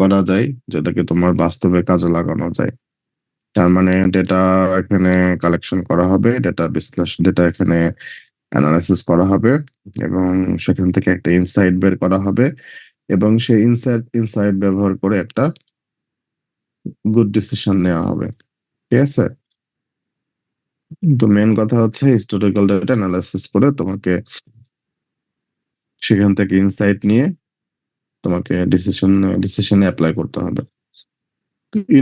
করা যায়, যেটাকে তোমার বাস্তবে কাজে লাগানো যায়। তার মানে ডেটা এখানে কালেকশন করা হবে, ডেটা এখানে অ্যানালাইসিস করা হবে, এবং সেখান থেকে একটা ইনসাইট বের করা হবে, এবং সেই ইনসাইট ব্যবহার করে একটা গুড ডিসিশন নেওয়া হবে। ঠিক আছে? তো মেন কথা হচ্ছে হিস্টোরিক্যাল ডেটা অ্যানালাইসিস করে তোমাকে সেখান থেকে ইনসাইট নিয়ে তোমাকে ডিসিশনে অ্যাপ্লাই করতে হবে।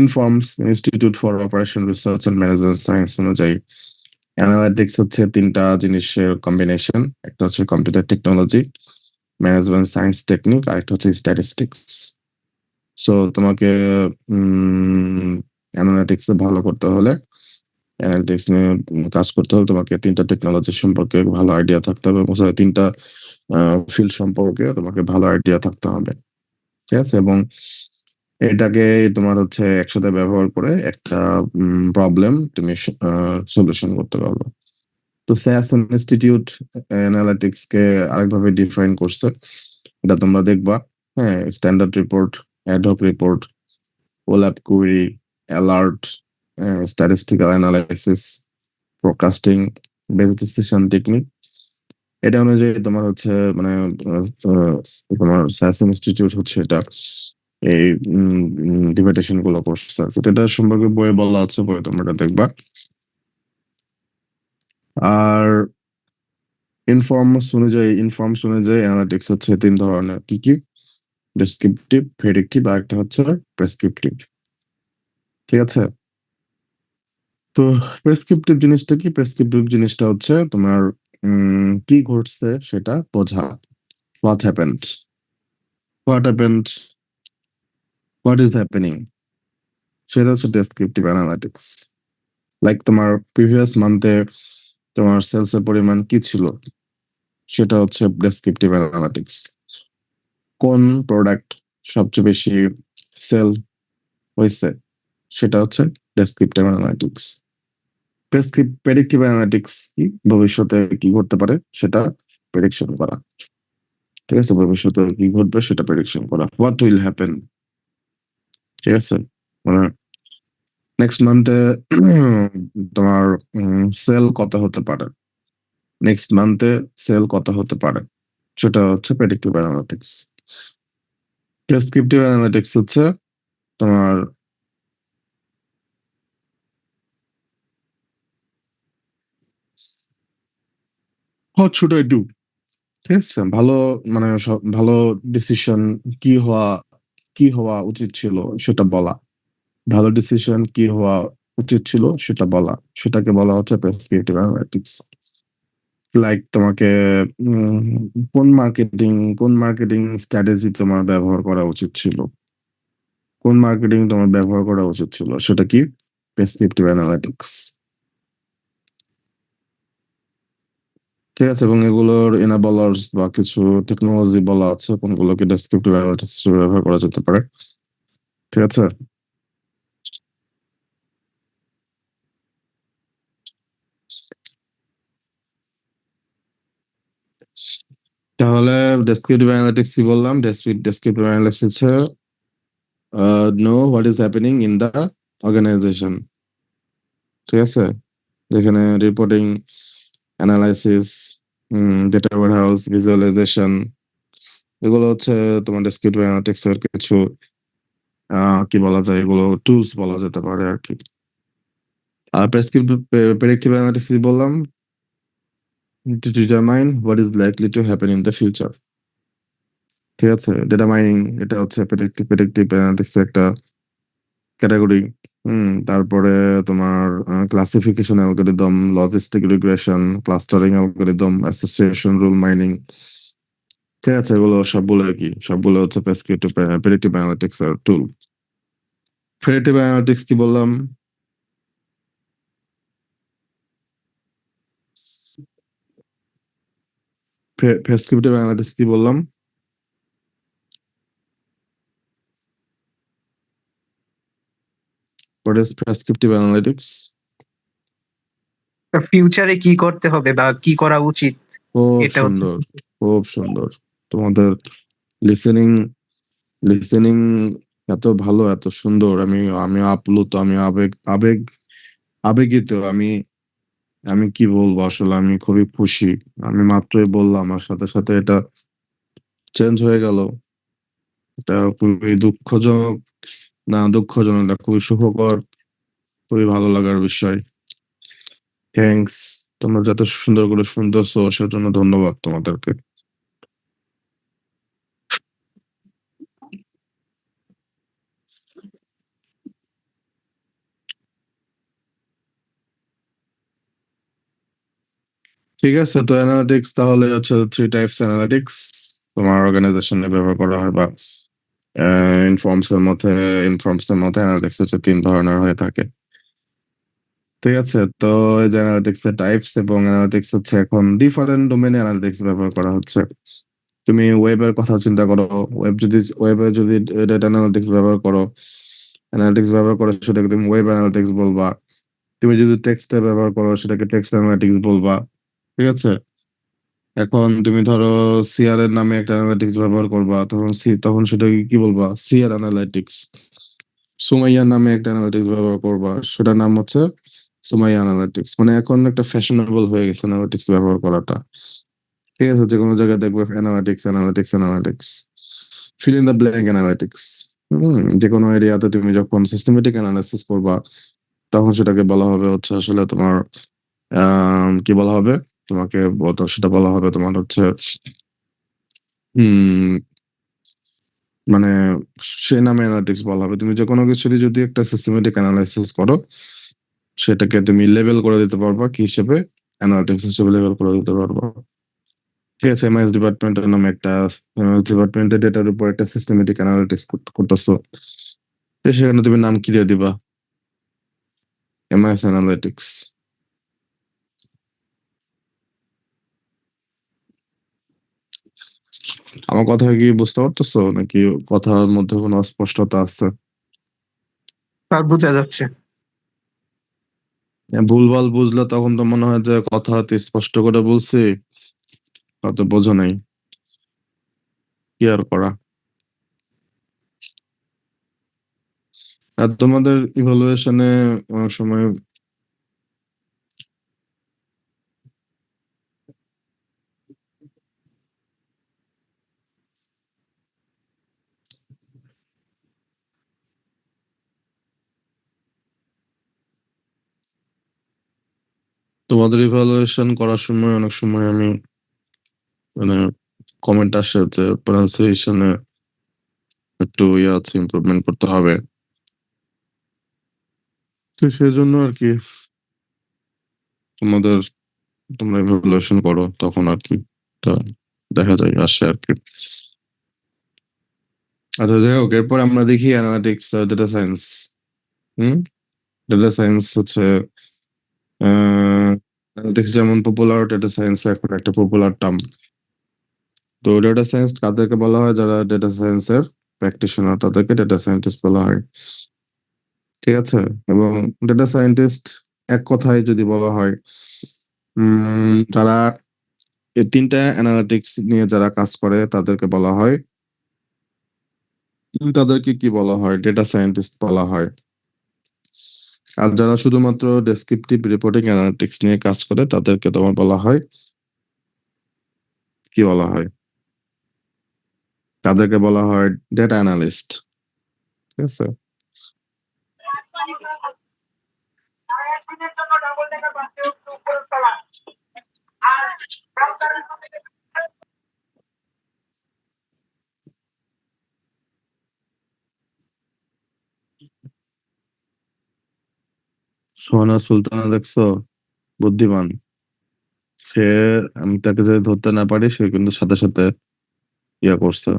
INFORMS institute for operation research and management science অনুযায়ী অ্যানালাইটিক্স হচ্ছে তিনটা জিনিসের কম্বিনেশন। একটা হচ্ছে computer technology, management science technique, আর একটা হচ্ছে স্ট্যাটিস্টিক্স। সো তোমাকে অ্যানালিটিক্স ভালো করতে হলে, অ্যানালিটিক্স নিয়ে কাজ করতে হলে তোমাকে তিনটা টেকনোলজি সম্পর্কে ভালো আইডিয়া থাকতে হবে, এবং তিনটা ফিল্ড সম্পর্কে তোমাকে ভালো আইডিয়া থাকতে হবে। ঠিক আছে? এবং এটাকে তোমার হচ্ছে একসাথে ব্যবহার করে একটা প্রবলেম তুমি সলিউশন করতে পারবে। তো স্যাস ইনস্টিটিউট অ্যানালিটিক্স কে আরেকভাবে ডিফাইন করছে, এটা তোমরা দেখবা। হ্যাঁ, standard report, ad hoc report, OLAP query, alert, statistical analysis, forecasting, based decision technique. এটা অনুযায়ী তোমার হচ্ছে মানে তোমার স্যাস ইনস্টিটিউট হচ্ছে এটা এই ডিভাইডেশন গুলো করছে। তো এটা সম্পর্কে বইয়ে বলা আছে, বইয়ে তোমরা এটা দেখবা। আর ইনফর্মস অনুযায়ী অ্যানালিটিক্স হচ্ছে তিন ধরনের। কি কি? ডেসক্রিপটিভ, প্রেডিক্টিভ, আর একটা হচ্ছে প্রেসক্রিপটিভ। ঠিক আছে? তো প্রেসক্রিপটিভ জিনিসটা কি? প্রেসক্রিপটিভ জিনিসটা হচ্ছে তোমার কি ঘটছে সেটা বোঝা। What happened, what happened, what is happening, সেটা হচ্ছে ডেসক্রিপটিভ অ্যানালিটিক্স। লাইক তোমার প্রিভিয়াস মান্থে তোমার সেলস এর পরিমাণ কি ছিল, সেটা হচ্ছে ডেসক্রিপটিভ অ্যানালিটিক্স। কোন প্রোডাক্ট সবচেয়ে বেশি সেল হয়েছে, সেটা হচ্ছে ডেসক্রিপটিভ অ্যানালিটিক্স। প্রেডিক্টিভ অ্যানালিটিক্স কি? ভবিষ্যতে কি ঘটতে পারে সেটা প্রেডিকশন করা। ঠিক আছে? ভবিষ্যতে কি ঘটবে সেটা প্রেডিকশন করা, হোয়াট উইল হ্যাপেন। ঠিক আছে? মানে নেক্সট মান্থে তোমার সেল কত হতে পারে, নেক্সট মান্থে সেল কত হতে পারে, সেটা হচ্ছে প্রেডিক্টিভ অ্যানালিটিক্স। প্রেসক্রিপটিভ অ্যানালিটিক্স হচ্ছে তোমার হোয়াট শুড আই ডু। ঠিক আছে? ভালো মানে ভালো ডিসিশন কি হওয়া কি হওয়া উচিত ছিল সেটা বলা, ভালো ডিসিশন কি হওয়া উচিত ছিল সেটা বলা, সেটাকে বলা হচ্ছে প্রেসক্রিপটিভ অ্যানালিটিক্স। লাইক তোমাকে উম, কোন মার্কেটিং স্ট্র্যাটেজি তোমার ব্যবহার করা উচিত ছিল, কোন মার্কেটিং তোমার ব্যবহার করা উচিত ছিল, সেটা কি? Prescriptive analytics. ঠিক আছে? এবং এগুলোর এনাবলার্স বা কিছু টেকনোলজি বলা আছে কোনগুলোকে ডেসক্রিপটিভ অ্যানালিটিক্স হিসেবে ব্যবহার করা যেতে পারে। ঠিক আছে? তাহলে ডেসক্রিপটিভ অ্যানালিটিক্স কি বললাম? ডেসক্রিপটিভ অ্যানালিটিক্স হচ্ছে know what is happening in the organization. ঠিক আছে? যেখানে reporting, analysis, data warehouse, visualization, এগুলো হচ্ছে তোমার ডেসক্রিপটিভ অ্যানালিটিক্স এর কিছু কি বলা যায়, এগুলো টুলস বলা যেতে পারে আর কি। আর প্রেডিক্টিভ অ্যানালিটিক্স বললাম to determine what is likely to happen in the future. ঠিক আছে? ডেটা মাইনিং, এটা হচ্ছে প্রেডিক্টিভ অ্যানালিটিক্স একটা ক্যাটাগরি। তারপরে তোমার classification algorithm, logistic regression, clustering algorithm, association rule mining. ঠিক আছে? এগুলো সবগুলো কি? সবগুলো হচ্ছে প্রেডিক্টিভ অ্যানালিটিক্স এর টুল। প্রেডিক্টিভ অ্যানালিটিক্স কি বললাম? প্রেসক্রিপটিভ অ্যানালিটিক্স কি বললাম? What is prescriptive analytics? ফিউচারে কি করতে হবে বা কি করা উচিত, খুব এটা হচ্ছে সুন্দর, খুব সুন্দর। তোমাদের লিসেনিং লিসেনিং এত ভালো, এত সুন্দর। আমি আপ্লুত, আমি আবেগিত। আমি কি বলবো আসলে, আমি খুবই খুশি। আমি মাত্রই বললাম, আমার সাথে সাথে এটা চেঞ্জ হয়ে গেল। এটা খুবই দুঃখজনক, না দুঃখজনক না, খুবই সুখকর, খুবই ভালো লাগার বিষয়। থ্যাঙ্কস, তোমরা যত সুন্দর করে শুনতেছো সেজন্য ধন্যবাদ তোমাদেরকে। ঠিক আছে, তো অ্যানালিটিক্স তাহলে হচ্ছে থ্রি টাইপস অ্যানালিটিক্স তোমার অর্গানাইজেশনে ব্যবহার করা হয়, বা ইনফর্মস এর মধ্যে অ্যানালিটিক্স হচ্ছে তিন ধরনের হয়ে থাকে। ঠিক আছে, তো এই যে অ্যানালিটিক্স এর টাইপস এবং অ্যানালিটিক্স হচ্ছে এখন ডিফারেন্ট ডোমেনে অ্যানালিটিক্স ব্যবহার করা হচ্ছে। তুমি ওয়েবের কথা চিন্তা করো, ওয়েবে যদি ডেটা অ্যানালিটিক্স ব্যবহার করো, অ্যানালিটিক্স ব্যবহার করো, সেটাকে তুমি ওয়েব অ্যানালিটিক্স বলবা। তুমি যদি টেক্সটে ব্যবহার করো, সেটাকে টেক্সট অ্যানালিটিক্স বলবা। ঠিক আছে, এখন তুমি ধরো সিআর এর নামে একটা অ্যানালিটিক্স ব্যবহার করবা, তখন সেটাকে কি বলবা? CR analytics. সুমাইয়া নামে একটা অ্যানালিটিক্স ব্যবহার করবা, সেটার নাম হচ্ছে সুমাইয়া অ্যানালিটিক্স। মানে এখন একটা ফ্যাশনেবল হয়ে গেছে অ্যানালিটিক্স ব্যবহার করাটা। ঠিক আছে, যে কোনো জায়গায় দেখবে analytics analytics analytics, fill in the blank analytics. যে কোনো এরিয়াতে তুমি যখন সিস্টেমেটিক অ্যানালিসিস করবা, তখন সেটাকে বলা হবে হচ্ছে আসলে তোমার কি বলা হবে, সেটা বলা হবে তোমার হচ্ছে হুম মানে সে নামে অ্যানালিটিক্স বলা হবে। তুমি যে কোনো কিছু যদি একটা সিস্টেমেটিক অ্যানালাইসিস করো, সেটাকে তুমি লেভেল করে দিতে পারবা কি হিসেবে? অ্যানালিটিক্স হিসেবে লেভেল করে দিতে পারবা। ঠিক আছে, এমআইএস ডিপার্টমেন্টের নামে একটা ডিপার্টমেন্টের ডেটার উপর একটা সিস্টেমেটিক অ্যানালিটিক্স করতেছো, তো সেখানে তুমি নাম কি দিয়ে দিবা? MIS analytics. আমার কথা কি বুঝতে পারতেছো, নাকি কথার মধ্যে কোনো অস্পষ্টতা আছে? তার বোঝা যাচ্ছে। ভুলভাল বুঝলে তখন তো মনে হয় যে কথা হয়তো স্পষ্ট করে বলছি, হয়তো বোঝো নাই। কি আর করা। আর তোমাদের ইভালুয়েশনে অনেক সময় তোমাদের ইভালুয়েশন করার সময় অনেক সময় আমি মানে কমেন্ট আসে যে প্রনাউন্সিয়েশনে একটু ইয়ে আছে, ইমপ্রুভমেন্ট করতে হবে। তো সেই জন্য আর কি তোমাদের তোমরা ইভালুয়েশন করো, তখন আর কি তা দেখা যায় আসে আর কি। আচ্ছা, যাই হোক, এরপর আমরা দেখি অ্যানালিটিক্স আর ডেটা সায়েন্স। হুম ডেটা সায়েন্স হচ্ছে অ্যানালিটিক্স যেমন পপুলার, ডেটা সায়েন্স এখন একটা পপুলার টার্ম। তো ডেটা সায়েন্স কাদেরকে বলা হয়? যারা ডেটা সায়েন্সের প্র্যাকটিশনার, তাদেরকে ডেটা সায়েন্টিস্ট বলা হয়। ঠিক আছে, এবং ডেটা সায়েন্টিস্ট এক কথায় যদি বলা হয়, যারা এই তিনটা অ্যানালিটিক্স নিয়ে যারা কাজ করে তাদেরকে বলা হয়, তাদেরকে কি বলা হয়? ডেটা সায়েন্টিস্ট বলা হয়। আর যারা শুধুমাত্র ডেসক্রিপটিভ রিপোর্টিং অ্যানালিটিক্স নিয়ে কাজ করে, তাদেরকে তোমার বলা হয়, কি বলা হয়? তাদেরকে বলা হয় ডেটা অ্যানালিস্ট। ঠিক আছে, সোহানা সুলতানা দেখছো? বুদ্ধিমান সে। আমি তাকে যদি ধরতে না পারি, সে কিন্তু সাথে সাথে ইয়া করছে,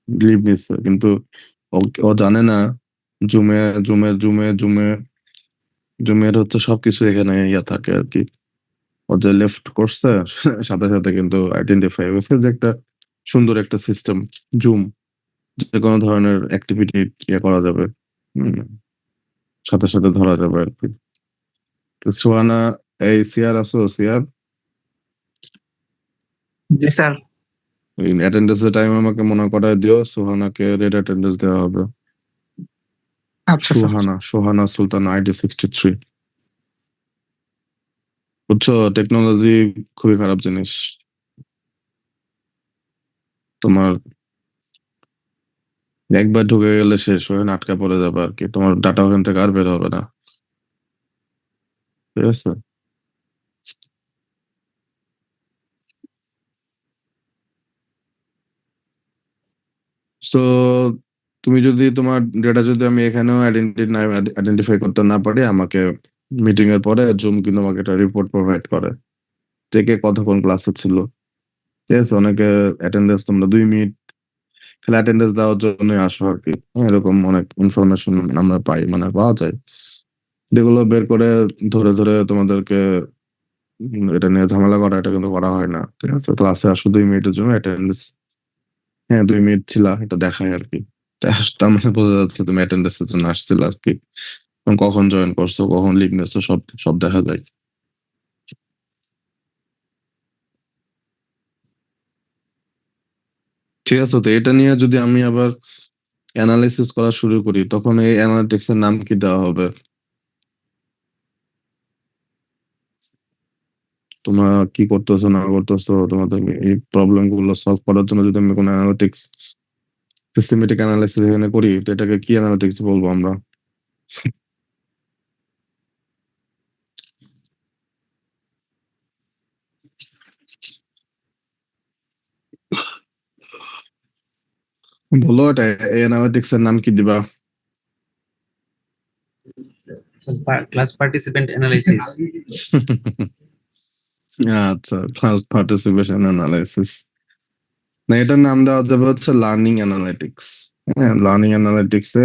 লিভ নিচ্ছে। কিন্তু ও ও জানে না জুমে জুমে জুমের হচ্ছে সবকিছু এখানে ইয়া থাকে আর কি। ও যে লেফট করছে সাথে সাথে কিন্তু আইডেন্টিফাই হয়েছে যে একটা সুন্দর একটা সিস্টেম। জুম যে কোনো ধরনের অ্যাক্টিভিটি ইয়ে করা যাবে, হম সাথে সাথে ধরা যাবে আর কি। তো সোহানা, এই সিয়ার আছো? সিয়ার, জি স্যার। অ্যাটেন্ডেন্সের টাইম আমাকে মনে করায় দিও, সোহানাকে রেড অ্যাটেন্ডেন্স দেওয়া হবে। আচ্ছা স্যার। সোহানা সুলতানা, ID 63। বুঝছো, টেকনোলজি খুবই খারাপ জিনিস। তোমার একবার ঢুকে গেলে শেষ হয়ে আটকা পড়ে যাবে আর কি, তোমার ডাটা ওখান থেকে আর বের হবে না। ঠিক আছে। সো তুমি যদি তোমার ডেটা যদি আমি এখানেও আইডেন্টিফাই করতে না পারি, আমাকে মিটিং এর পরে জুম কিন্তু আমাকে একটা রিপোর্ট প্রোভাইড করে, কে কে কতক্ষণ ক্লাসে ছিল। ঠিক আছে, অনেকে অ্যাটেন্ডেন্স তোমরা 2 মিনিট খালি অ্যাটেন্ডেন্স দেওয়ার জন্য আসো আর কি। হ্যাঁ, এরকম অনেক ইনফরমেশন আমরা পাই, মানে পাওয়া যায়, যেগুলো বের করে ধরে ধরে তোমাদেরকে এটা নিয়ে ঝামেলা করা, এটা কিন্তু করা হয় না। ঠিক আছে, ক্লাসে আসো 2 মিনিটের জন্য অ্যাটেন্ডেন্স, হ্যাঁ 2 মিনিট ছিলা এটা দেখায় আর কি। তার মানে বোঝা যাচ্ছে তুমি অ্যাটেন্ডেন্সের জন্য আসছিল আর কি। এবং কখন জয়েন করছো, কখন লিভ নিচ্ছো, সব সব দেখা যায়। ঠিক আছে, তো এটা নিয়ে যদি আমি আবার অ্যানালাইসিস করা শুরু করি, তখন এই অ্যানালিটিক্স এর নাম কি দেওয়া হবে? তোমরা কি করতেছো না করতেছো, তোমাদের এই প্রবলেম গুলো সলভ করার জন্য যদি আমি কোনো অ্যানালিটিক্স, সিস্টেমেটিক অ্যানালাইসিস এখানে করি, তো এটাকে কি অ্যানালিটিক্স বলবো আমরা? বলো, এটা এই অ্যানালিটিক্স এর নাম কি দিবা? Class participant analysis. আচ্ছা, ক্লাস পার্টিসিপেশন অ্যানালাইসিস। না, এটার নাম দেওয়া যাবে হচ্ছে লার্নিং অ্যানালিটিক্স। হ্যাঁ, লার্নিং অ্যানালিটিক্স এ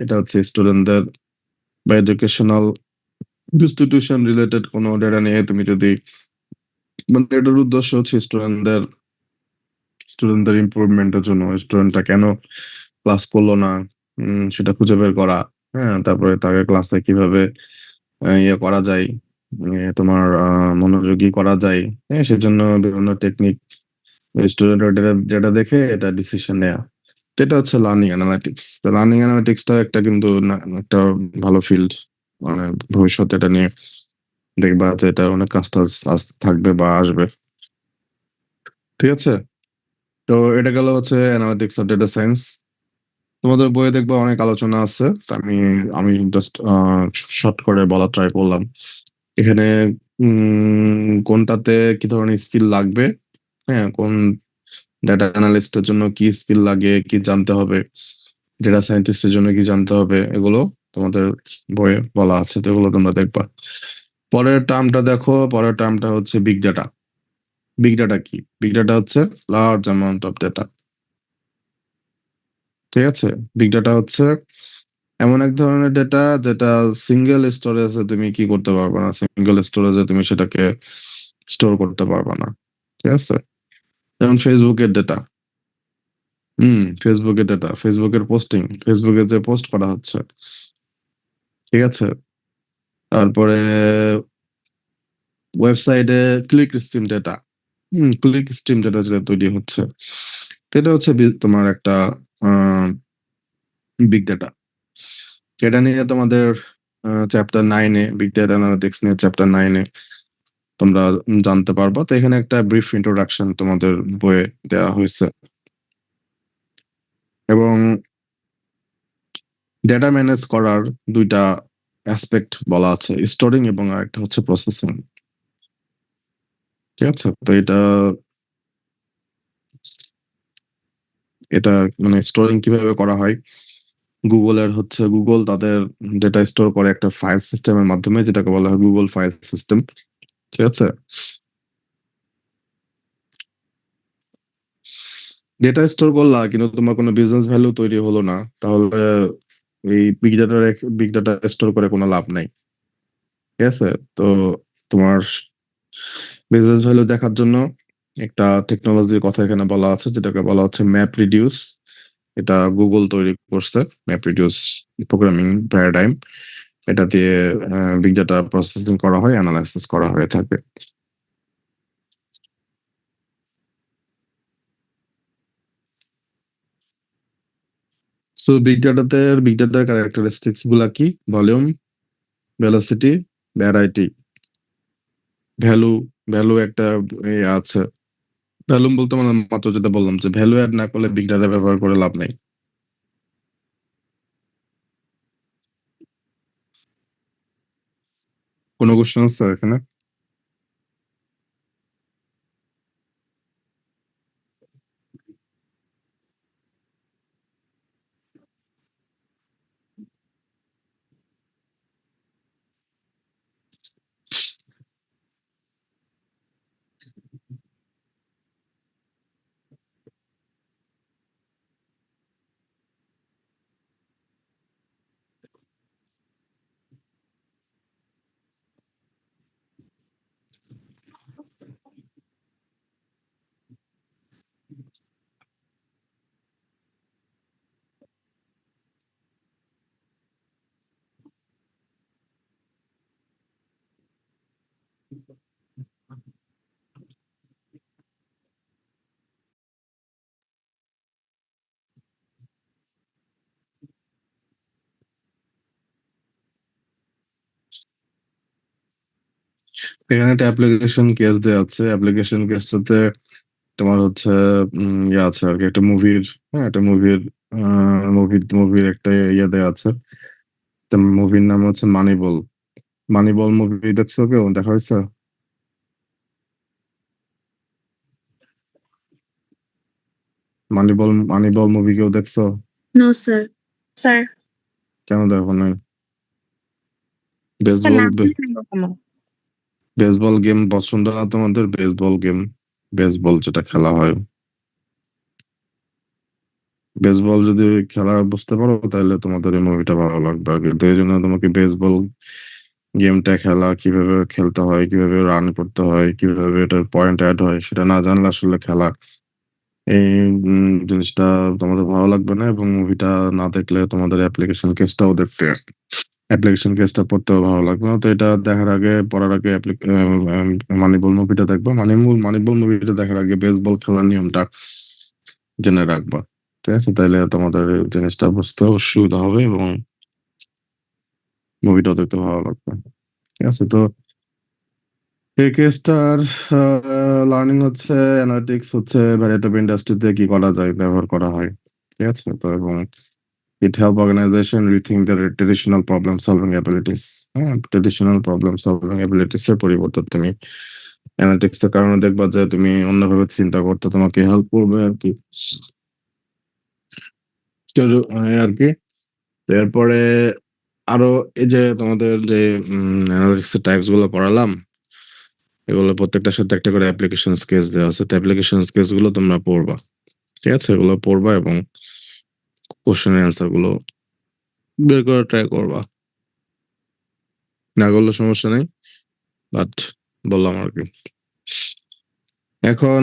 এটা হচ্ছে স্টুডেন্টদের বা এডুকেশনাল ইনস্টিটিউশন রিলেটেড কোনো ডেটা নিয়ে তুমি যদি, মানে এটার উদ্দেশ্য হচ্ছে স্টুডেন্টদের ইমপ্রুভমেন্টের জন্য, স্টুডেন্টটা কেন ক্লাস করলো না সেটা খুঁজে বের করা। হ্যাঁ, তারপরে তাকে ক্লাসে কিভাবে ইয়ে করা যায়, তোমার মনোযোগী করা যায়। হ্যাঁ, সেজন্য বিভিন্ন টেকনিক স্টুডেন্টের ডেটা ডেটা দেখে এটা ডিসিশন নেওয়া। তো এটা হচ্ছে লার্নিং অ্যানালিটিক্স। তো লার্নিং অ্যানালিটিক্সটা একটা কিন্তু একটা ভালো ফিল্ড, মানে ভবিষ্যতে এটা নিয়ে দেখবা যে এটা অনেক কাজ টাজ থাকবে বা আসবে। ঠিক আছে, তো এটা গেল হচ্ছে অ্যানালিটিক্স আর ডেটা সায়েন্স। তোমাদের বইয়ে দেখবা অনেক আলোচনা আছে, তো আমি আমি জাস্ট শর্ট করে বলা ট্রাই করলাম এখানে। কোনটাতে কি ধরনের স্কিল লাগবে, হ্যাঁ কোন ডাটা অ্যানালিস্টের জন্য কি স্কিল লাগে, কি জানতে হবে, ডেটা সায়েন্টিস্টের জন্য কি জানতে হবে, এগুলো তোমাদের বইয়ে বলা আছে, তো এগুলো তোমরা দেখবা। পরের টার্মটা দেখো, পরের টার্মটা হচ্ছে বিগ ডাটা। বিগ ডাটা কি? বিগ ডাটা হচ্ছে লার্জ অ্যামাউন্ট অফ ডেটা। ঠিক আছে, বিগ ডাটা হচ্ছে এমন এক ধরনের ডেটা যেটা সিঙ্গেল স্টোরেজে তুমি কি করতে পারবে না, সিঙ্গেল স্টোরেজে তুমি সেটাকে স্টোর করতে পারবে না। ঠিক আছে, যেমন ফেসবুকের ডেটা। ফেসবুকের ডেটা, ফেসবুকের পোস্টিং, ফেসবুকে যে পোস্ট করা হচ্ছে। ঠিক আছে, তারপরে ওয়েবসাইটে click stream data. Click stream data যেটা তৈরি হচ্ছে, তো এটা হচ্ছে তোমার একটা বিগ ডেটা। এটা নিয়ে তোমাদের চ্যাপ্টার 9-এ, বিগ ডেটা অ্যানালিটিক্স নিয়ে চ্যাপ্টার 9-এ তোমরা জানতে পারবা। তো এখানে একটা ব্রিফ ইন্ট্রোডাকশন তোমাদের বইয়ে দেওয়া হয়েছে। এবং ডেটা ম্যানেজ করার দুইটা অ্যাসপেক্ট বলা আছে, স্টোরিং এবং আরেকটা হচ্ছে প্রসেসিং। ঠিক আছে, তো এটা এটা মানে স্টোরিং কিভাবে করা হয়, গুগলের হচ্ছে গুগল তাদের ডেটা স্টোর করে একটা ফাইল সিস্টেমের মাধ্যমে, যেটাকে বলা হয় গুগল ফাইল সিস্টেম। ঠিক আছে, ডেটা স্টোর করলা কিন্তু তোমার কোনো বিজনেস ভ্যালু তৈরি হলো না, তাহলে এই বিগ ডাটা স্টোর করে কোনো লাভ নাই। ঠিক আছে, তো তোমার বিজনেস ভ্যালু দেখার জন্য একটা টেকনোলজির কথা এখানে বলা আছে, যেটাকে বলা হচ্ছে ম্যাপ রিডিউস। এটা গুগল তৈরি করছে, ম্যাপ রিডিউস প্রোগ্রামিং প্যারাডাইম। এটা দিয়ে বিগ ডাটা প্রসেসিং করা হয়, অ্যানালাইসিস করা হয়ে থাকে। সো বিগ ডাটার ক্যারেক্টারিস্টিক্স গুলা কি? Volume, velocity, variety, value. Value একটা আছে। ভ্যালু বলতে মানে মাত্র যেটা বললাম যে ভ্যালু অ্যাড না করলে বিগ ডাটা ব্যবহার করে লাভ নাই। কোনো কোশ্চেন আছে এখানে? এখানে একটা অ্যাপ্লিকেশন কেস দেওয়া আছে। অ্যাপ্লিকেশন কেসটাতে তোমার হচ্ছে ইয়ে আছে আর কি, একটা মুভির, হ্যাঁ একটা মুভির একটা ইয়ে দেওয়া আছে। মুভির নাম হচ্ছে মানিবল। মানিবল মুভি দেখছো? কেউ দেখা হয়েছে? মানিবল মুভি কেউ দেখছো? No, sir. স্যার কেন দেখো নাই? স্যার বেসবল নাম শুনি নাই কখনো। বেসবল গেম পছন্দ না তোমাদের? বেসবল গেম, বেসবল যেটা খেলা হয়, বেসবল যদি খেলা বুঝতে পারো তাহলে তোমাদের এই মুভিটা ভালো লাগবে আর কি। তো এই জন্য তোমাকে বেসবল গেমটা খেলা কিভাবে খেলতে হয়, কিভাবে রান করতে হয়, কিভাবে এটার পয়েন্ট অ্যাড হয় সেটা না জানলে আসলে খেলা এই জিনিসটা তোমাদের ভালো লাগবে না, এবং মুভিটা না দেখলে তোমাদের অ্যাপ্লিকেশন কেসটা পড়তেও ভালো লাগবে না। তো এটা দেখার আগে, পড়ার আগে মানিবল মুভিটা দেখবা। মানিবল মুভিটা দেখার আগে বেসবল খেলার নিয়মটা জেনে রাখবা। ঠিক আছে? তাইলে তোমাদের এই জিনিসটা বুঝতেও সুবিধা হবে এবং মুভিটাও দেখতে ভালো লাগবে। ঠিক আছে? তো এই কেসটার লার্নিং হচ্ছে, অ্যানালিটিক্স হচ্ছে ভ্যারিয়েটিভ ইন্ডাস্ট্রিতে কি করা যায়, ব্যবহার করা হয়। ঠিক আছে? তো এবং it help organization rethink the traditional problem solving abilities. হ্যাঁ, ট্রেডিশনাল প্রবলেম সলভিং অ্যাবিলিটিস এর পরিবর্তে তুমি অ্যানালিটিক্স এর কারণে দেখবা যে তুমি অন্যভাবে চিন্তা করতে তোমাকে হেল্প করবে আর কি। তো, এই আর কি। এরপরে আরো এই যে তোমাদের যে অ্যানালিটিক্স এর টাইপস গুলো পড়ালাম, এগুলো প্রত্যেকটার সাথে একটা করে অ্যাপ্লিকেশন স্কেচ দেওয়া আছে। তো অ্যাপ্লিকেশন স্কেচ গুলো তোমরা পড়বা। ঠিক আছে? এগুলো পড়বা এবং কোশ্চেনের অ্যান্সার গুলো বের করার ট্রাই করবা। না করলে সমস্যা নেই, বাট বললাম আর কি। এখন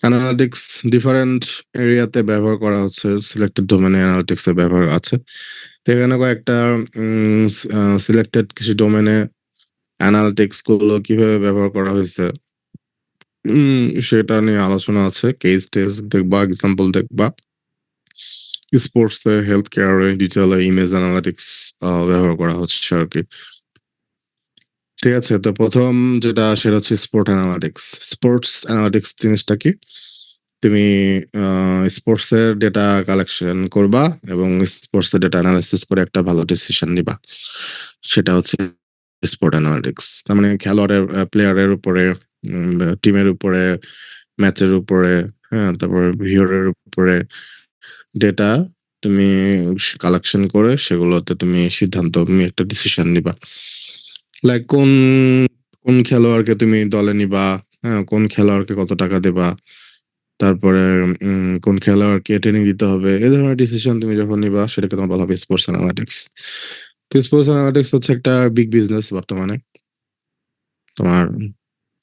অ্যানালিটিক্স ডিফারেন্ট এরিয়াতে ব্যবহার করা হচ্ছে, সিলেক্টেড ডোমেনে অ্যানালিটিক্স এর ব্যবহার আছে। তো এখানে কয়েকটা সিলেক্টেড কিছু ডোমেনে অ্যানালিটিক্স গুলো কিভাবে ব্যবহার করা হয়েছে সেটা নিয়ে আলোচনা আছে। কেস টেস্ট দেখবা, এক্সাম্পল দেখবা। স্পোর্টসে, হেলথ কেয়ারে, ডিজিটালে ইমেজ অ্যানালিটিক্স ব্যবহার করা হচ্ছে আর কি। ঠিক আছে? তো প্রথম যেটা সেটা হচ্ছে স্পোর্টস অ্যানালিটিক্স জিনিসটা কি? তুমি স্পোর্টস এর ডেটা কালেকশন করবা এবং স্পোর্টস এর ডেটা অ্যানালাইসিস করে একটা ভালো ডিসিশন নিবা। সেটা হচ্ছে স্পোর্ট অ্যানালিটিক্স। তার মানে খেলোয়াড়ের, প্লেয়ারের উপরে, টিমের উপরে, ম্যাচের উপরে, হ্যাঁ, তারপর ভিউয়ারের উপরে ডেটা তুমি কালেকশন করে সেগুলোতে তুমি সিদ্ধান্ত, তুমি একটা ডিসিশন নিবা। লাইক কোন কোন খেলোয়াড়কে তুমি দলে নিবা, হ্যাঁ, কোন খেলোয়াড়কে কত টাকা দেবা, তারপরে কোন খেলোয়াড়কে ট্রেনিং দিতে হবে, এই ধরনের ডিসিশন তুমি যখন নিবা সেটাকে তোমার বলা হবে স্পোর্টস অ্যানালিটিক্স। তো স্পোর্টস অ্যানালিটিক্স হচ্ছে একটা বিগ বিজনেস বর্তমানে। তোমার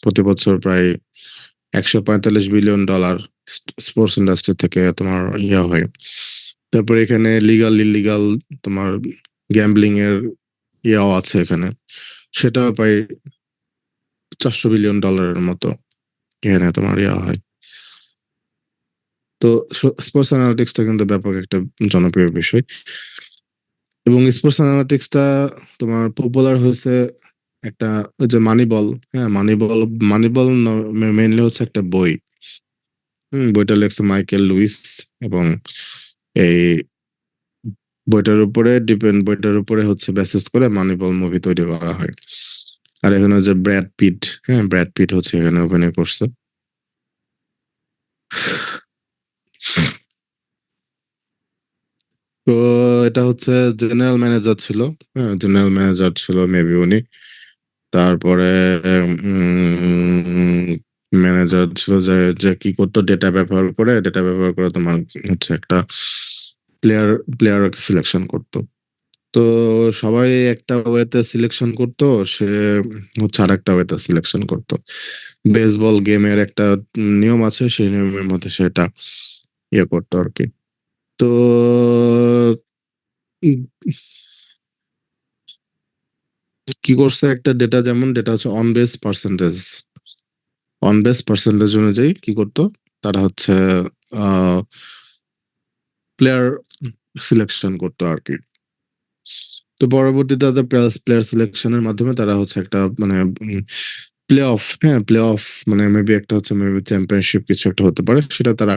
প্রতি বছর প্রায় $145 বিলিয়ন স্পোর্টস ইন্ডাস্ট্রি থেকে তোমার ইয়ে হয়। তারপরে এখানে লিগাল ইলিগাল তোমার গ্যাম্বলিং এর ইয়েও আছে এখানে। সেটা প্রায় $400 বিলিয়ন মতো এখানে তোমার ইয়া হয়। তো স্পোর্টস অ্যানালিটিক্সটা কিন্তু ব্যাপক একটা জনপ্রিয় বিষয়, এবং স্পোর্টস অ্যানালিটিক্সটা তোমার পপুলার হয়েছে একটা ওই যে মানিবল। হ্যাঁ, মানিবল মেইনলি হচ্ছে একটা বই। বইটা লেখছে মাইকেল লুইস, এবং এই বইটার উপরে হচ্ছে বেসিস করে মানিবল মুভি তৈরি করা হয়। আর এখানে যে ব্র্যাড পিট হচ্ছে এখানে অভিনয় করছে। তো এটা হচ্ছে জেনারেল ম্যানেজার ছিল। হ্যাঁ, জেনারেল ম্যানেজার ছিল মেবি উনি। তারপরে ম্যানেজার ছিল যে যে কি করতো, ডেটা ব্যবহার করে তোমার হচ্ছে একটা প্লেয়ার সিলেকশন করতো। তো সবাই একটা ওয়েতে সিলেকশন করতো, সে হচ্ছে আর একটা ওয়েতে সিলেকশন করতো। বেসবল গেমের একটা নিয়ম আছে, সেই নিয়মের মধ্যে সেটা ইয়ে করতো আর কি। তো উম, কি করছে, একটা ডেটা, যেমন ডেটা হচ্ছে অন বেস পার্সেন্টেজ অনুযায়ী কি করতো, তারা হচ্ছে প্লেয়ার সিলেকশন করতো আর কি। তো পরবর্তীতে তাদের প্লেয়ার সিলেকশনের মাধ্যমে তারা হচ্ছে একটা মানে প্লে অফ মানে মেবি একটা হচ্ছে মেবি চ্যাম্পিয়নশিপ কিছু একটা হতে পারে, সেটা তারা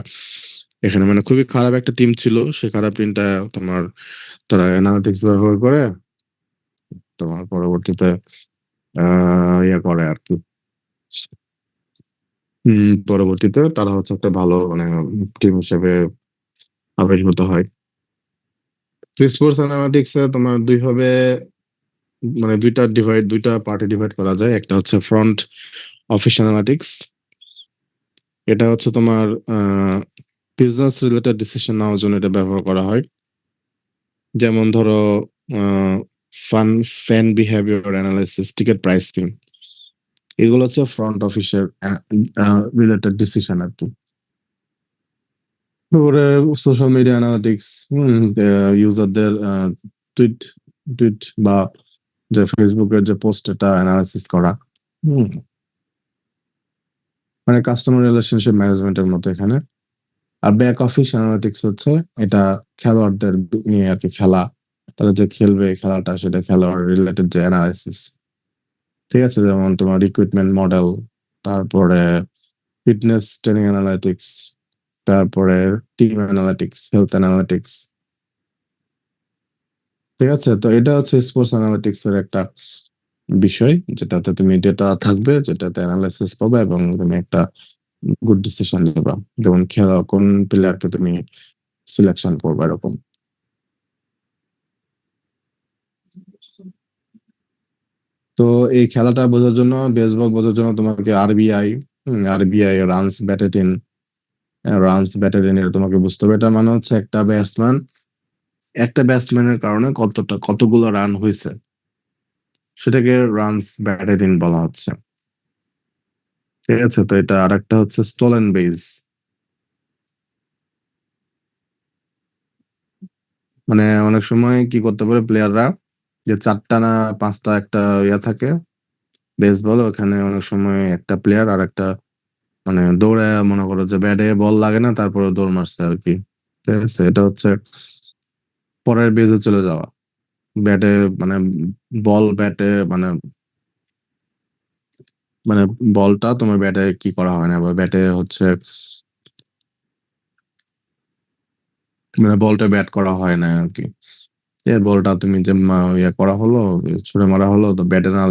এখানে মানে খুবই খারাপ একটা টিম ছিল, সেই খারাপ টিমটা তোমার তারা অ্যানালিটিক্স ব্যবহার করে তোমার পরবর্তীতে ইয়ে করে আর কি। পরবর্তীতে তারা হচ্ছে একটা ভালো মানে টিম হিসেবে আবির্ভূত হয়। তো স্পোর্টস অ্যানালিটিক্স তোমার মানে দুইটা পার্টে ডিভাইড করা যায়। একটা হচ্ছে ফ্রন্ট অফিস অ্যানালিটিক্স। এটা হচ্ছে তোমার বিজনেস রিলেটেড ডিসিশন নেওয়ার জন্য এটা ব্যবহার করা হয়। যেমন ধরো fun fan behaviour analysis, ticket pricing, এগুলো হচ্ছে ফ্রন্ট অফিসের রিলেটেড ডিসিশন আর কি। তারপরে সোশ্যাল মিডিয়া অ্যানালিটিক্স, ইউজারদের টুইট টুইট বা যে ফেসবুকের যে পোস্ট, এটা অ্যানালাইসিস করা। হুম, মানে কাস্টমার রিলেশনশিপ ম্যানেজমেন্টের মতো এখানে। আর ব্যাক অফিস অ্যানালিটিক্স হচ্ছে এটা খেলোয়াড়দের নিয়ে আর কি, তারা যে খেলবে খেলাটা, সেটা খেলোয়াড় রিলেটেড যে অ্যানালাইসিস। ঠিক আছে, যেমন তোমার রিক্রুটমেন্ট মডেল, তারপরে ফিটনেস ট্রেনিং অ্যানালিটিক্স, তারপরে টিম অ্যানালিটিক্স, হেলথ অ্যানালিটিক্স। ঠিক আছে, তো এটা হচ্ছে স্পোর্টস অ্যানালিটিক্স এর একটা বিষয়, যেটাতে তুমি ডেটা থাকবে, যেটাতে অ্যানালাইসিস পাবে, এবং তুমি একটা গুড ডিসিশন নেবা, যেমন খেলা কোন প্লেয়ারকে তুমি সিলেকশন করবে এরকম। তো এই খেলাটা বোঝার জন্য, বেসবল বোঝার জন্য তোমাকে আরবিআই রানস ব্যাটেড ইন এর তোমাকে বুঝতে হবে। এটা মানে হচ্ছে একটা ব্যাটসম্যানের কারণে কতগুলো রান হয়েছে, সেটাকে রানস ব্যাটেড ইন বলা হচ্ছে। ঠিক আছে, তো এটা আরেকটা হচ্ছে স্টোলেন বেজ। মানে অনেক সময় কি করতে পারে প্লেয়াররা, যে চারটা না পাঁচটা একটা ইয়া থাকে বেসবল, ওখানে অনেক সময় একটা প্লেয়ার আর একটা মানে দৌড়ে, মনে করো যে ব্যাটে বল লাগে না, তারপরে দৌড় মারছে আর কি। ঠিক আছে, এটা হচ্ছে পরের বেজে চলে যাওয়া। ব্যাটে মানে ব্যাটে মানে মানে বলটা তোমার ব্যাটে কি করা হয় না, বা ব্যাটে হচ্ছে মানে বলটা ব্যাট করা হয় না আর কি। বলটা তুমি যে ইয়ে করা হলো, ছুড়ে মারা হলো, তো ব্যাটে না,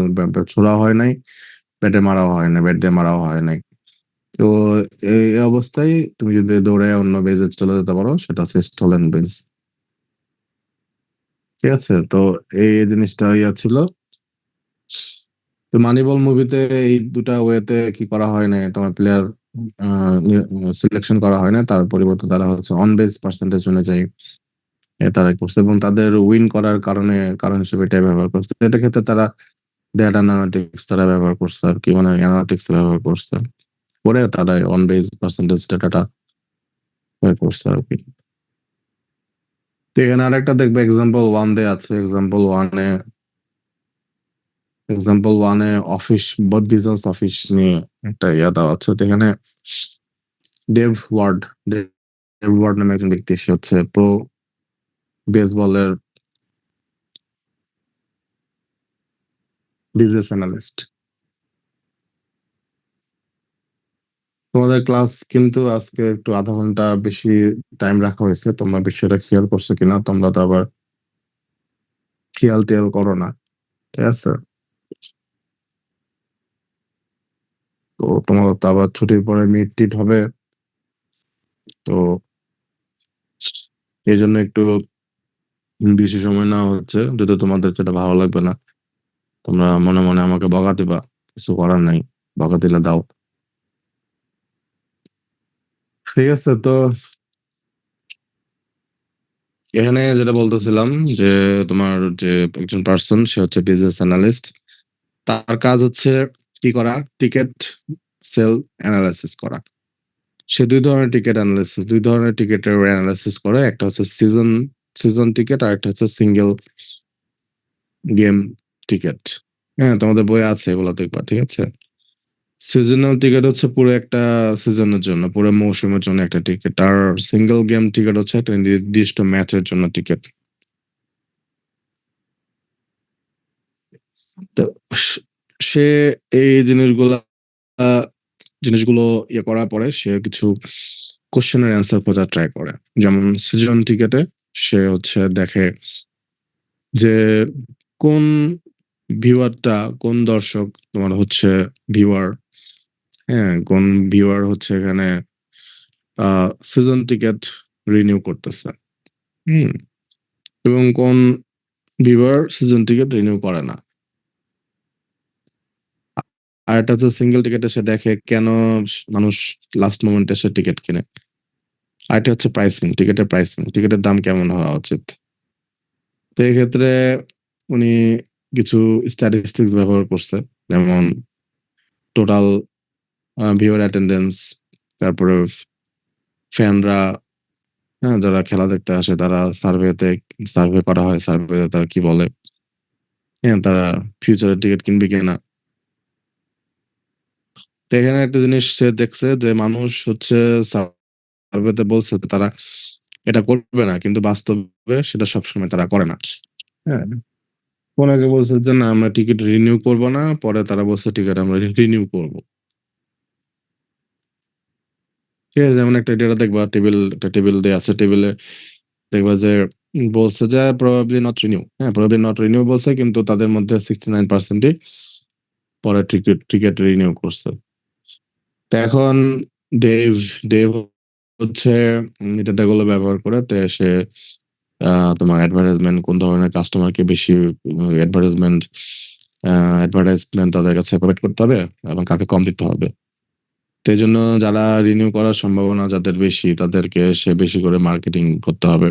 ছোড়া হয় নাই, ব্যাটে মারাও হয় না, ব্যাট দিয়ে মারাও হয় নাই। তো এই অবস্থায় তুমি যদি দৌড়ে অন্য বেজে চলে যেতে পারো, সেটা হচ্ছে স্টোলেন বেজ। ঠিক আছে, তো এই জিনিসটা ইয়া ছিল। তো মানিবল মুভিতে এই দুটা ওয়েতে কি করা হয় না, তোমার প্লেয়ার সিলেকশন করা হয় না, তার পরিবর্তে তারা হচ্ছে অন বেস পার্সেন্টেজ অনুযায়ী তারা করছে, এবং তাদের উইন করার কারণ হিসেবে এটাই ব্যবহার করছে। এটা ক্ষেত্রে তারা ডেটা অ্যানালিটিক্স তারা ব্যবহার করছে আর কি, মানে অ্যানালিটিক্স ব্যবহার করছে, করে তারা অন বেস পার্সেন্টেজ ডাটাটা বের করছে আর কি। তো এখানে আরেকটা দেখবে এক্সাম্পল 1 দেয়া আছে। এক্সাম্পল ওয়ানে অফিস বা বিজনেস অফিস নিয়ে একটা ইয়া দেওয়া আছে। তো এখানে ডেভ ওয়ার্ড ওয়ার্ড নামে একজন ব্যক্তি, সে হচ্ছে প্রো বেসবলের বিজনেস অ্যানালিস্ট। তোমাদের ক্লাস কিন্তু আজকে একটু আধা ঘন্টা বেশি টাইম রাখা হয়েছে, তোমরা বিষয়টা খেয়াল করছো কিনা? তোমরা তো আবার খেয়াল টেয়াল করো না, ঠিক আছে? তো তোমার তো আবার ছুটির পরে মিড টিট হবে, তো এই জন্য একটু বেশি সময় নেওয়া হচ্ছে। যদি তোমাদের যেটা ভালো লাগবে না, তোমরা মনে মনে আমাকে বকা দিবা, কিছু করার নাই, বকা দিলে দাও, ঠিক আছে? তো এখানে যেটা বলতেছিলাম যে তোমার যে একজন পার্সন, সে হচ্ছে বিজনেস অ্যানালিস্ট। তার কাজ হচ্ছে কি করা? টিকেট সেল অ্যানালাইসিস করা। সে দুই ধরনের টিকেটের অ্যানালাইসিস করে। একটা হচ্ছে সিজন টিকেট, আর একটা হচ্ছে সিঙ্গেল গেম টিকেট। হ্যাঁ, তোমাদের বই আছে, এগুলো দেখবা, ঠিক আছে? সিজনাল টিকেট হচ্ছে পুরো একটা সিজনের জন্য, পুরো মৌসুমের জন্য একটা টিকেট, আর সিঙ্গেল গেম টিকেট হচ্ছে একটা নির্দিষ্ট ম্যাচের জন্য টিকেট। তো সে এই জিনিসগুলো ইয়ে করার পরে সে কিছু কোশ্চেনের অ্যান্সার খোঁজার ট্রাই করে। যেমন সিজন টিকেটে সে হচ্ছে দেখে যে কোন কোন দর্শক তোমার হচ্ছে ভিউয়ার, হ্যাঁ, কোন ভিউয়ার হচ্ছে এখানে সিজন টিকেট রিনিউ করতেছে, হুম, এবং কোন ভিউয়ার সিজন টিকেট রিনিউ করে না। আর এটা হচ্ছে সিঙ্গেল টিকেটে সে দেখে কেন মানুষ লাস্ট মোমেন্টে সে টিকিট কিনে। আর এটা হচ্ছে টিকিটের দাম কেমন হওয়া উচিত। তো এই ক্ষেত্রে উনি কিছু স্ট্যাটিস্টিক্স ব্যবহার করছে, যেমন টোটাল ভিউয়ার অ্যাটেন্ডেন্স, তারপরে ফ্যানরা, হ্যাঁ, যারা খেলা দেখতে আসে তারা সার্ভে করা হয়, সার্ভেতে তারা কি বলে, হ্যাঁ, তারা ফিউচারের টিকিট কিনবে কিনা। তো এখানে একটা জিনিস সে দেখছে যে মানুষ হচ্ছে সার্ভেতে বলছে যে তারা এটা করবে না, কিন্তু বাস্তবে সেটা সবসময় তারা করে না। হ্যাঁ, অনেকে বলছে যে না, আমরা টিকিট রিনিউ করবো না, পরে তারা বলছে টিকিট আমরা রিনিউ করবো। ঠিক আছে, যেমন একটা ডেটা দেখবা, একটা টেবিল দেওয়া আছে, টেবিলে দেখবা যে বলছে যে প্রবাবলি নট রিনিউ, হ্যাঁ, প্রবাবলি নট রিনিউ বলছে, কিন্তু তাদের মধ্যে 69%ই পরে টিকিট রিনিউ করছে। তো এখন ডেভ ডেভ হচ্ছে ডেটাগুলো ব্যবহার করে তে সে তোমার অ্যাডভার্টাইজমেন্ট, কোন ধরনের কাস্টমারকে বেশি অ্যাডভার্টাইজমেন্ট তাদের কাছে প্রোভাইড করতে হবে এবং কাকে কম দিতে হবে। তো এই জন্য যারা রিনিউ করার সম্ভাবনা যাদের বেশি, তাদেরকে সে বেশি করে মার্কেটিং করতে হবে।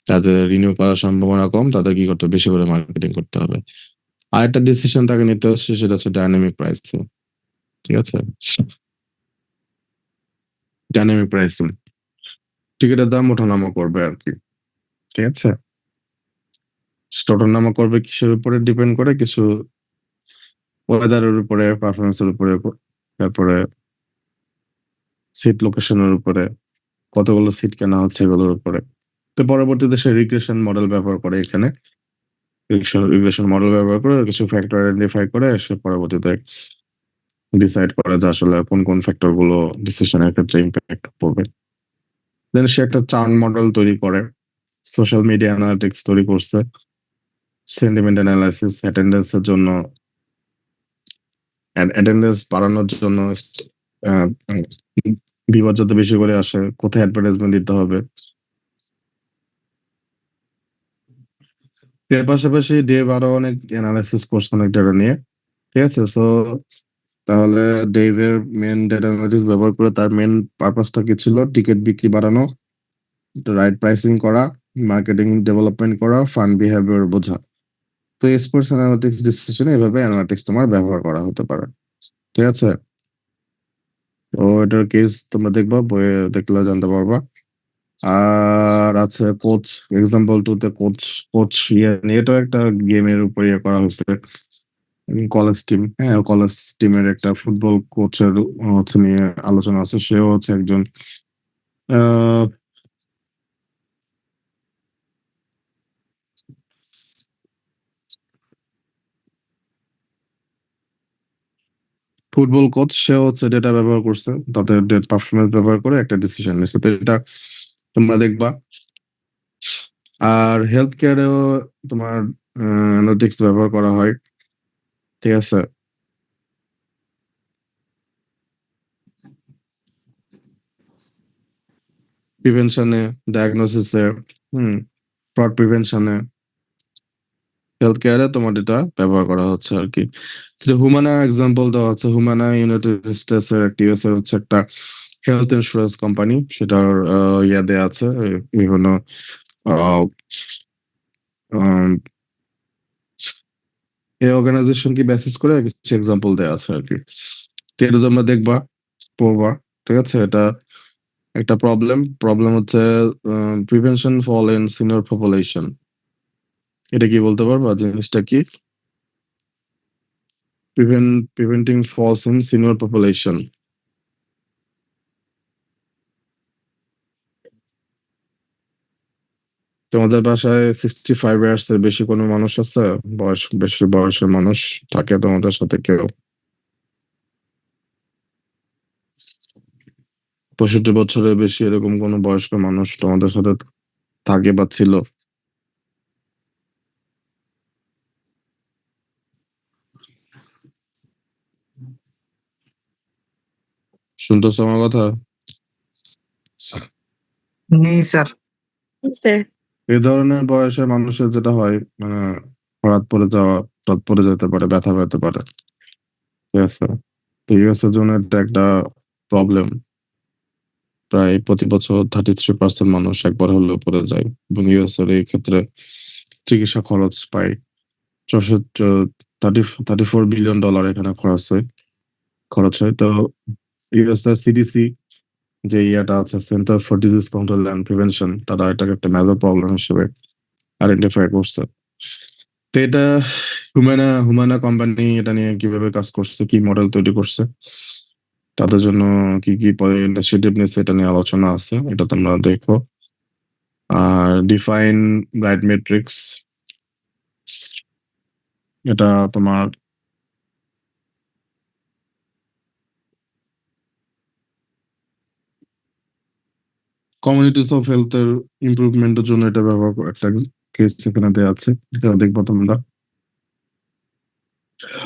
যাদের রিনিউ করার সম্ভাবনা কম, তাদের কি করতে হবে? বেশি করে মার্কেটিং করতে হবে। আরেকটা ডিসিশন তাকে নিতে হচ্ছে, সেটা হচ্ছে ডাইনামিক প্রাইসিং। ঠিক আছে, ডাইনামিক প্রাইসিং টিকিটের দাম ওঠানামা করবে আর কি, ঠিক আছে? সেটা ওঠানামা করবে কিসের উপরে ডিপেন্ড করে? কিছু ওয়েদারের উপরে, পারফরমেন্সের উপরে, তারপরে সিট লোকেশনের উপরে, কতগুলো সিট কেনা হচ্ছে এগুলোর উপরে। তো পরবর্তীতে সে রিগ্রেশন মডেল ব্যবহার করে, এখানে রিগ্রেশন মডেল ব্যবহার করে কিছু ফ্যাক্টর আইডেন্টিফাই করে সে পরবর্তীতে ডিসাইড করে যে আসলে কোন কোন ফ্যাক্টর গুলো ডিসিশনের ক্ষেত্রে ইম্প্যাক্ট পড়বে। দেন সে একটা চার্ন মডেল তৈরি করে, সোশ্যাল মিডিয়া অ্যানালিটিক্স তৈরি করছে, সেন্টিমেন্ট অ্যানালাইসিস, অ্যাটেন্ডেন্স বাড়ানোর জন্য, ভিউয়ার যাতে বেশি করে আসে, কোথায় অ্যাডভার্টাইজমেন্ট দিতে হবে। এর পাশাপাশি ডেভ আরো অনেক অ্যানালাইসিস করছে অনেক ডেটা নিয়ে, ঠিক আছে? সো তাহলে ডেভের মেন ডেটা অ্যানালিসিস ব্যবহার করে তার মেন পারপাসটা কি ছিল? টিকিট বিক্রি বাড়ানো, রাইট প্রাইসিং করা, মার্কেটিং ডেভেলপমেন্ট করা, ফান বিহেভিয়ার বোঝা। তো স্পোর্টস অ্যানালিটিক্স ডিসিশনে এভাবে অ্যানালিটিক্স তোমার ব্যবহার করা হতে পারে, ঠিক আছে? তো এটার কেস তোমরা দেখবা, বইয়ে দেখলে জানতে পারবা। আর আছে কোচ এক্সাম্পল টুতে, কোচ কোচ ইয়ে নিয়ে, এটাও একটা গেমের উপর ইয়ে করা হয়েছে। কলেজ টিম, হ্যাঁ, কলেজ টিমের একটা ফুটবল কোচের হচ্ছে নিয়ে আলোচনা আছে। সেও হচ্ছে একজন ফুটবল কোচ সে হচ্ছে ডেটা ব্যবহার করছে, তাদের পারফরমেন্স ব্যবহার করে একটা ডিসিশন নিচ্ছে, তো এটা তোমরা দেখবা। আর হেলথ কেয়ারেও তোমার অ্যানালিটিক্স ব্যবহার করা হয়, ঠিক আছে। প্রিভেনশনে, ডায়াগনোসিসে, ফ্রড প্রিভেনশনে, হেলথ কেয়ারে তোমার এটা ব্যবহার করা হচ্ছে আর কি। হুমানা এক্সাম্পল দেওয়া হচ্ছে, হুমানা ইউনাইটেড স্টেটস এর একটা ইউএস এর হচ্ছে একটা হেলথ ইন্স্যুরেন্স কোম্পানি, সেটার ইয়া দেয়া আছে বিভিন্ন আহ, উম, এই অর্গানাইজেশন কি বেসিস করে কিছু এক্সাম্পল দেওয়া আছে আর কি। তো এটা তোমরা দেখবা, পড়বা, ঠিক আছে। এটা একটা প্রবলেম হচ্ছে prevention fall in senior population. এটা কি বলতে পারবা জিনিসটা কি? Preventing falls in senior population. তোমাদের বাসায় 65 ইয়ার্স এর বেশি কোনো মানুষ আছে? বেশি বয়সের মানুষ থাকে তোমাদের সাথে কেউ? 65 বছরের বেশি এরকম কোনো বয়স্ক মানুষ তোমাদের সাথে থাকে বা ছিল? শুনতেছো আমার কথা? নেই স্যার। স্যার। এই ধরনের বয়সের মানুষের যেটা হয়, মানে হঠাৎ পড়ে যাওয়া, হঠাৎ পড়ে যেতে পারে, ব্যথা পেতে পারে, ঠিক আছে। তো ইউএস এর জন্য এটা একটা প্রবলেম। প্রায় প্রতি বছর 33% মানুষ একবার হলেও পড়ে যায়, এবং ইউএস এর এই ক্ষেত্রে চিকিৎসা খরচ পায় 34 বিলিয়ন ডলার এখানে খরচ হয়। তো ইউএস এর সিডিসি যে ইয়াটা আছে, centre for disease control and prevention, তারা এটাকে একটা মেজর প্রবলেম হিসেবে আইডেন্টিফাই করছে। তো এটা হুমায়না কোম্পানি এটা নিয়ে কিভাবে কাজ করছে, কি মডেল তৈরি করছে, তাদের জন্য কি কি ইনিশিয়েটিভ নিয়েছে, এটা নিয়ে আলোচনা আছে, এটা তোমরা দেখো। আর ডিফাইন গাইড মেট্রিক্স, এটা তোমার কমিউনিটিস অফ হেলথ এর ইমপ্রুভমেন্টের জন্য এটা একটা কেস সেখানে দেওয়া আছে, এটা দেখবো তোমরা।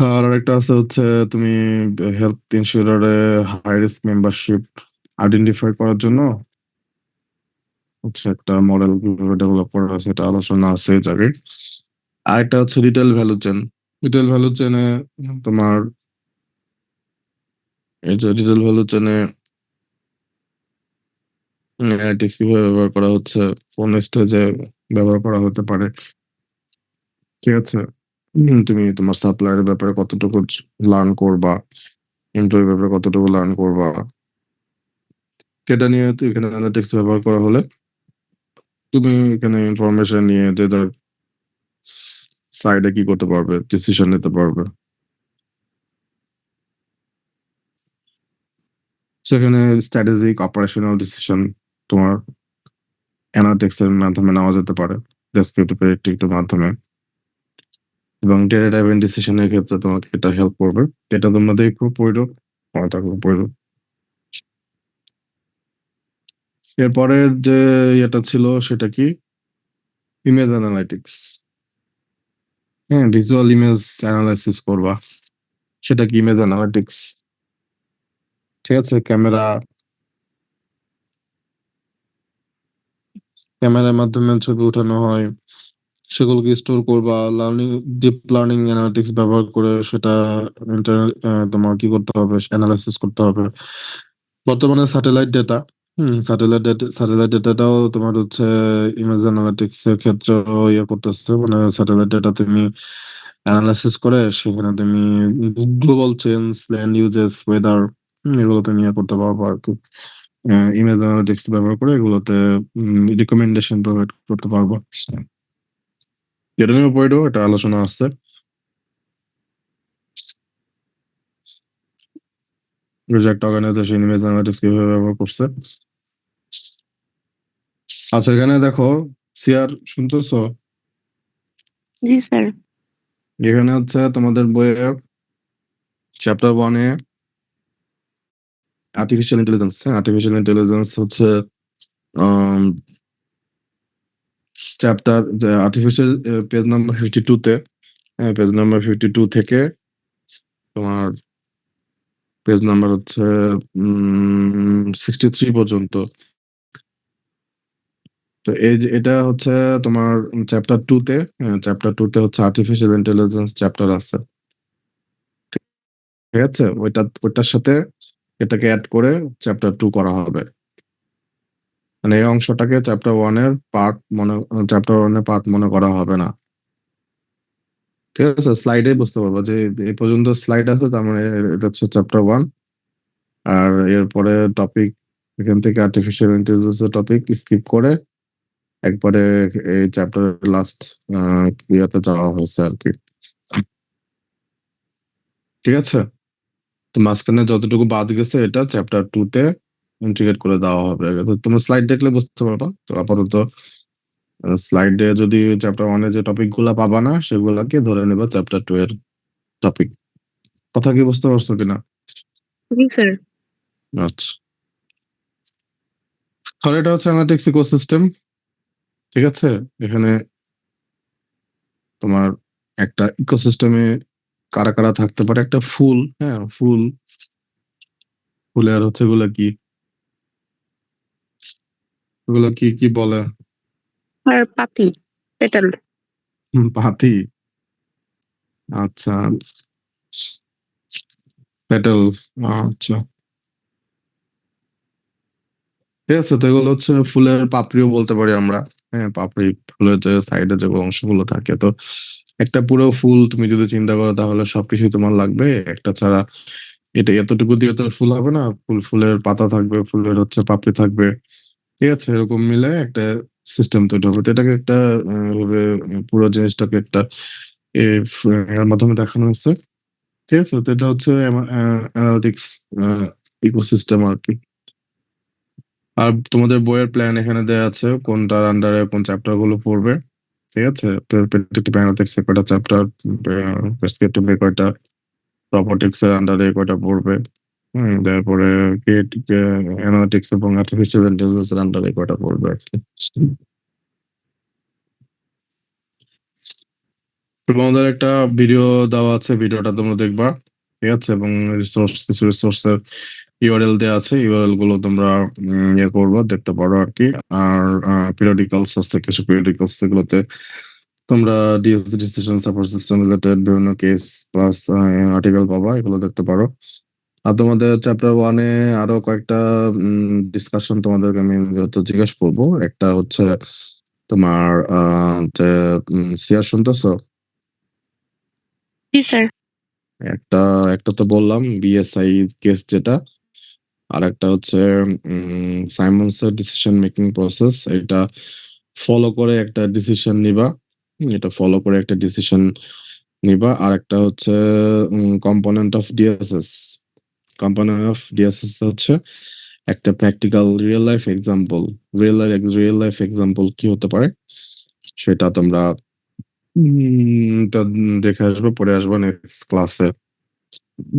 আর আরেকটা আছে হচ্ছে, তুমি হেলথ ইন্স্যুরারে হাই রিস্ক মেম্বারশিপ আইডেন্টিফাই করার জন্য হচ্ছে একটা মডেল কিভাবে ডেভেলপ করা আছে, এটা আলোচনা আছে এই জায়গায়। আরেকটা হচ্ছে retail value chain. Retail value চেনে তোমার, এই যে রিটেল ভ্যালু চেনে অ্যানালিটিক্স কিভাবে ব্যবহার করা হচ্ছে, কোন স্টেজে ব্যবহার করা হতে পারে, ঠিক আছে। তুমি তোমার সাপ্লায়ারের ব্যাপারে কতটুকু লার্ন করবা, এমপ্লয়ির ব্যাপারে কতটুকু লার্ন করবা, সেটা নিয়ে তো এখানে অ্যানালিটিক্স ব্যবহার করা হলে তুমি এখানে ইনফরমেশন নিয়ে যে যার সাইডে কি করতে পারবে, ডিসিশন নিতে পারবে। সেখানে স্ট্র্যাটেজিক অপারেশনাল ডিসিশন তোমার অ্যানালিটিক্স এর মাধ্যমে নেওয়া যেতে পারে, ডেসক্রিপটিভ প্রেডিক্টিভ মাধ্যমে, এবং ডেটা ড্রাইভেন ডিসিশনের ক্ষেত্রে তোমাকে এটা হেল্প করবে। এটা তোমরা দেখো, পড়ো, পড়া থাকলে পড়ো। এরপরের যে ইয়েটা ছিল সেটা কি? Image analytics. হ্যাঁ, ভিজুয়াল ইমেজ অ্যানালাইসিস করবা, সেটা কি ইমেজ অ্যানালাইটিক্স, ঠিক আছে। ক্যামেরার মাধ্যমে ছবি উঠানো হয়, সেগুলোকে স্টোর করবা, ডিপ লার্নিং অ্যানালিটিক্স ব্যবহার করে সেটা তোমার কি করতে হবে, অ্যানালাইসিস করতে হবে। বর্তমানে স্যাটেলাইট ডেটাটাও তোমার হচ্ছে ইমেজ অ্যানালিটিক্স এর ক্ষেত্রে ইয়ে করতেছে, মানে স্যাটেলাইট ডেটা তুমি অ্যানালাইসিস করে সেখানে তুমি global change, land uses, weather, এগুলো তুমি ইয়ে করতে পারবো আর কি। ইমেজ অ্যানালিটিক্স ব্যবহার করে এগুলোতে রিকমেন্ডেশন প্রোভাইড করতে পারবো। এটা নিয়ে পড়ো, এটা আলোচনা আছে। প্রজেক্ট অর্গানাইজেশন ইমেজ অ্যানালিটিক্স কিভাবে ব্যবহার করছে। আচ্ছা, এখানে দেখো, সিআর শুনতেছো? জি স্যার। এখানে হচ্ছে তোমাদের বইয়ে চ্যাপ্টার 1-এ আর্টিফিশিয়াল ইন্টেলিজেন্স। হ্যাঁ, আর্টিফিশিয়াল ইন্টেলিজেন্স হচ্ছে চ্যাপ্টার আর্টিফিশিয়াল পেজ নাম্বার 52 তে। হ্যাঁ, পেজ নাম্বার 52 থেকে তোমার পেজ নাম্বার হচ্ছে 63 পর্যন্ত। তো এটা হচ্ছে তোমার চ্যাপ্টার 2 তে। চ্যাপ্টার 2 তে হচ্ছে আর্টিফিশিয়াল ইন্টেলিজেন্স চ্যাপ্টার আছে। ঠিক আছে, ওইটার সাথে এটাকে অ্যাড করে চ্যাপ্টার 2 করা হবে। মানে এই অংশটাকে চ্যাপ্টার 1 এর পার্ট মনে করা হবে না। ঠিক আছে, স্লাইডে বুঝতে পারবো যে এই পর্যন্ত স্লাইড আছে, তার মানে এটা হচ্ছে চ্যাপ্টার 1। আর এরপরে টপিক এখান থেকে আর্টিফিশিয়াল ইন্টেলিজেন্সের টপিক স্কিপ করে একবারে এই চ্যাপ্টারের লাস্ট ইয়াতে যাওয়া হয়েছে আর কি। ঠিক আছে, তো মাঝখানে যতটুকু বাদ গেছে এটা চ্যাপ্টার 2 তে ইন্টিগ্রেট করে দেওয়া হবে। তো তোমরা স্লাইড দেখলে বুঝতে পারবা। তো আপাতত স্লাইডে যদি চ্যাপ্টার 1 এর যে টপিক গুলা পাবা না, সেগুলাকে ধরে নেবা চ্যাপ্টার 2 এর টপিক। কথা কি বুঝতে পারছো কিনা? জি স্যার। আচ্ছা, তাহলে এটা হচ্ছে অ্যানালিটিক্স ইকোসিস্টেম। ঠিক আছে, এখানে তোমার একটা ইকোসিস্টেমে কারা কারা থাকতে পারে। একটা ফুল, হ্যাঁ, ফুলের হচ্ছে এগুলো কি কি বলে? আর পাতি পেটাল। পাতি। আচ্ছা, পেটাল। আচ্ছা, ঠিক আছে। তো এগুলো হচ্ছে ফুলের পাপড়িও বলতে পারি আমরা। হ্যাঁ, পাপড়ি, ফুলের যে সাইডে যে অংশগুলো থাকে। তো একটা পুরো ফুল তুমি যদি চিন্তা করো, তাহলে সবকিছুই তোমার লাগবে। একটা ছাড়া এটা এতটুকু দিয়ে তো ফুল হবে না। ফুলের পাতা থাকবে, ফুলের হচ্ছে পাপড়ি থাকবে। ঠিক আছে, এরকম মিলে একটা সিস্টেম তৈরি হবে। তো এটাকে একটা ভাবে পুরো জিনিসটাকে একটা এর মাধ্যমে দেখানো হচ্ছে। ঠিক আছে, তো এটা হচ্ছে অ্যানালিটিক্স ইকোসিস্টেম আর কি। আর তোমাদের বইয়ের প্ল্যান এখানে দেয়া আছে, কোনটার আন্ডারে কোন চ্যাপ্টার গুলো পড়বে। ঠিক আছে, প্রেডিক্টিভ অ্যানালিটিক্স এর কয়টা চ্যাপ্টার, প্রেসক্রিপটিভ এর কয়টা, রোবোটিক্স এর আন্ডারে কয়টা পড়বে। তারপরে অ্যানালিটিক্স এবং আর্টিফিশিয়াল ইন্টেলিজেন্স এর আন্ডারে কয়টা পড়বে আর কি। তোমাদের একটা ভিডিও দেওয়া আছে, ভিডিওটা তোমরা দেখবা। ঠিক আছে, এবং কিছু রিসোর্সের ইউআরএল দেওয়া আছে, ইউআরএল গুলো তোমরা ইয়ে করবো, দেখতে পারো আর কি। আর পিরিয়ডিক্যালস আছে, কিছু পিরিয়ডিক্যালস, সেগুলোতে তোমরা DSC decision support system related বিভিন্ন কেস প্লাস আর্টিকেল পাবা, এগুলো দেখতে পারো। আর তোমাদের চ্যাপ্টার 1-এ আরো কয়েকটা ডিসকাশন তোমাদেরকে আমি যেহেতু জিজ্ঞেস করবো। একটা হচ্ছে তোমার যে সিয়ার শুনতেছো? জি স্যার। একটা একটা তো বললাম বিএসআই কেস যেটা। আর একটা হচ্ছে সাইমন্সের ডিসিশন মেকিং প্রসেস। এটা ফলো করে একটা ডিসিশন নিবা। এটা ফলো করে একটা ডিসিশন নিবা। আর একটা হচ্ছে component of DSS. Component of DSS হচ্ছে একটা প্র্যাকটিক্যাল রিয়েল লাইফ এক্সাম্পল কি হতে পারে, সেটা তোমরা তা দেখে আসবে, পড়ে আসবে নেক্সট ক্লাসে